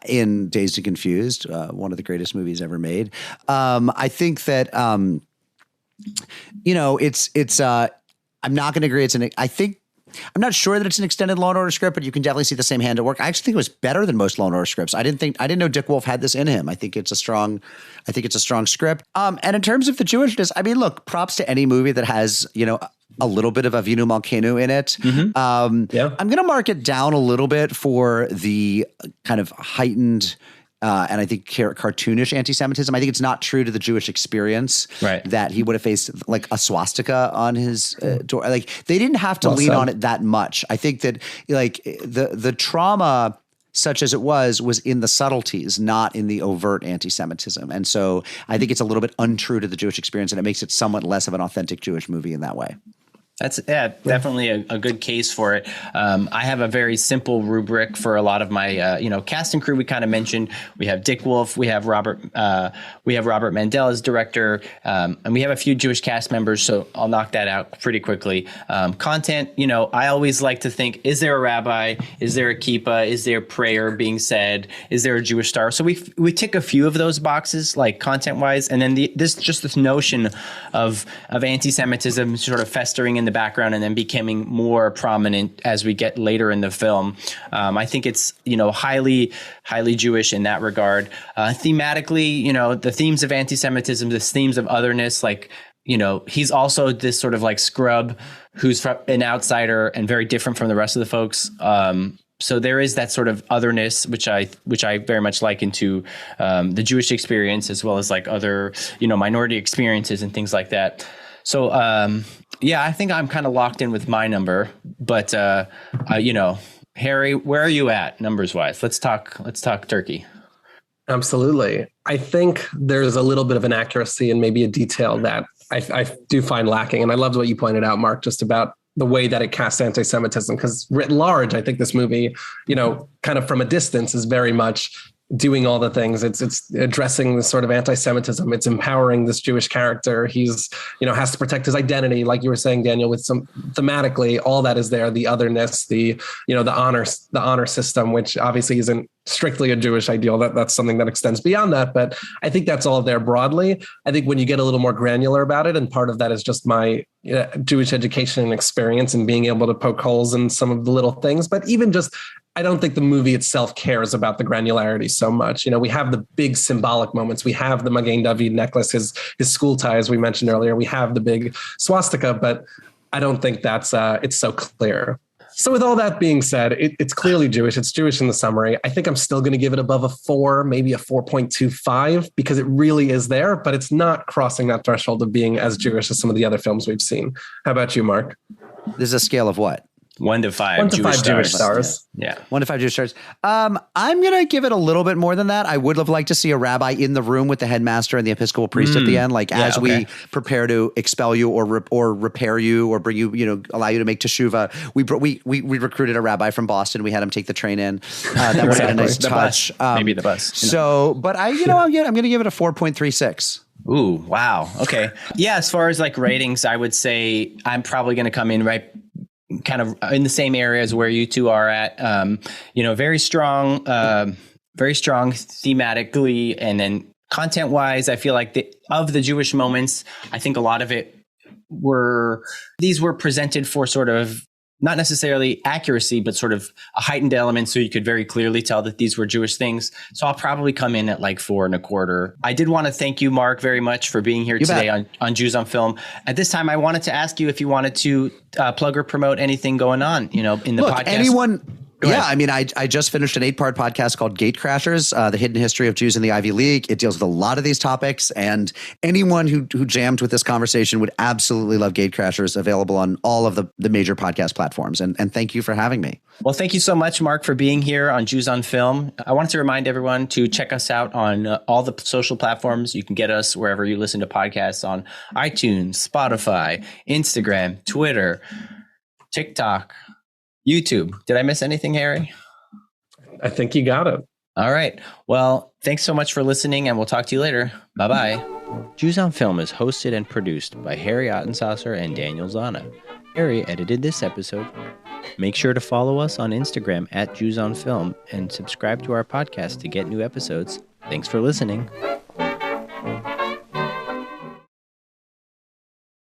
in Dazed and Confused, one of the greatest movies ever made. I think that, it's I'm not going to agree. I'm not sure that it's an extended Law & Order script, but you can definitely see the same hand at work. I actually think it was better than most Law & Order scripts. I didn't know Dick Wolf had this in him. I think it's a strong script. And in terms of the Jewishness, I mean, look, props to any movie that has, a little bit of Avinu Malkeinu in it. Mm-hmm. I'm going to mark it down a little bit for the kind of heightened and I think cartoonish anti-Semitism. I think it's not true to the Jewish experience that he would have faced like a swastika on his door. Like they didn't have to lean on it that much. I think that like the trauma, such as it was in the subtleties, not in the overt anti-Semitism. And so I think it's a little bit untrue to the Jewish experience, and it makes it somewhat less of an authentic Jewish movie in that way. That's definitely a good case for it. I have a very simple rubric for a lot of my, cast and crew. We kind of mentioned we have Dick Wolf, we have Robert Mandel as director, and we have a few Jewish cast members. So I'll knock that out pretty quickly. Content, I always like to think: is there a rabbi? Is there a kippah? Is there prayer being said? Is there a Jewish star? So we tick a few of those boxes, like content wise, and then this notion of anti-Semitism sort of festering in the background and then becoming more prominent as we get later in the film. I think it's, highly Jewish in that regard. Thematically, the themes of anti-Semitism, the themes of otherness, he's also this sort of like scrub who's an outsider and very different from the rest of the folks. So there is that sort of otherness, which I very much liken to the Jewish experience, as well as like other, minority experiences and things like that. So, I think I'm kind of locked in with my number, but, Harry, where are you at numbers wise? Let's talk turkey. Absolutely. I think there's a little bit of inaccuracy and maybe a detail that I do find lacking. And I loved what you pointed out, Mark, just about the way that it casts anti-Semitism, because writ large, I think this movie, kind of from a distance is very much doing all the things. It's addressing this sort of anti-Semitism. It's empowering this Jewish character. He's, has to protect his identity. Like you were saying, Daniel, with some thematically, all that is there, the otherness, the honor system, which obviously isn't strictly a Jewish ideal. That's something that extends beyond that. But I think that's all there broadly. I think when you get a little more granular about it, and part of that is just my Jewish education and experience and being able to poke holes in some of the little things, but even just, I don't think the movie itself cares about the granularity so much. We have the big symbolic moments. We have the Magen David necklace, his school tie, as we mentioned earlier. We have the big swastika, but I don't think that's it's so clear. So with all that being said, it's clearly Jewish. It's Jewish in the summary. I think I'm still going to give it above a 4, maybe a 4.25, because it really is there, but it's not crossing that threshold of being as Jewish as some of the other films we've seen. How about you, Mark? This is a scale of what? 1 to 5. 1 to 5 Jewish stars. Yeah. 1 to 5 Jewish stars. I'm going to give it a little bit more than that. I would have liked to see a rabbi in the room with the headmaster and the Episcopal priest at the end, we prepare to expel you or repair you or bring you, allow you to make teshuvah. We recruited a rabbi from Boston. We had him take the train in. That would have been a nice touch. Maybe the bus. So, but I'm going to give it a 4.36. Ooh, wow. Okay. Yeah. As far as like ratings, I would say I'm probably going to come in right kind of in the same areas where you two are at, very strong thematically, and then content wise, I feel like of the Jewish moments, I think a lot of it were presented for sort of not necessarily accuracy, but sort of a heightened element. So you could very clearly tell that these were Jewish things. So I'll probably come in at like 4.25. I did want to thank you, Mark, very much for being here today on Jews on Film. At this time, I wanted to ask you if you wanted to plug or promote anything going on, in the podcast. Yeah, I mean, I just finished an 8-part podcast called Gatecrashers, the hidden history of Jews in the Ivy League. It deals with a lot of these topics, and anyone who jammed with this conversation would absolutely love Gatecrashers, available on all of the major podcast platforms. And thank you for having me. Well, thank you so much, Mark, for being here on Jews on Film. I wanted to remind everyone to check us out on all the social platforms. You can get us wherever you listen to podcasts, on iTunes, Spotify, Instagram, Twitter, TikTok, YouTube. Did I miss anything, Harry? I think you got it. All right. Well, thanks so much for listening, and we'll talk to you later. Bye-bye. Jews on Film is hosted and produced by Harry Ottensasser and Daniel Zana. Harry edited this episode. Make sure to follow us on Instagram at Jews on Film and subscribe to our podcast to get new episodes. Thanks for listening.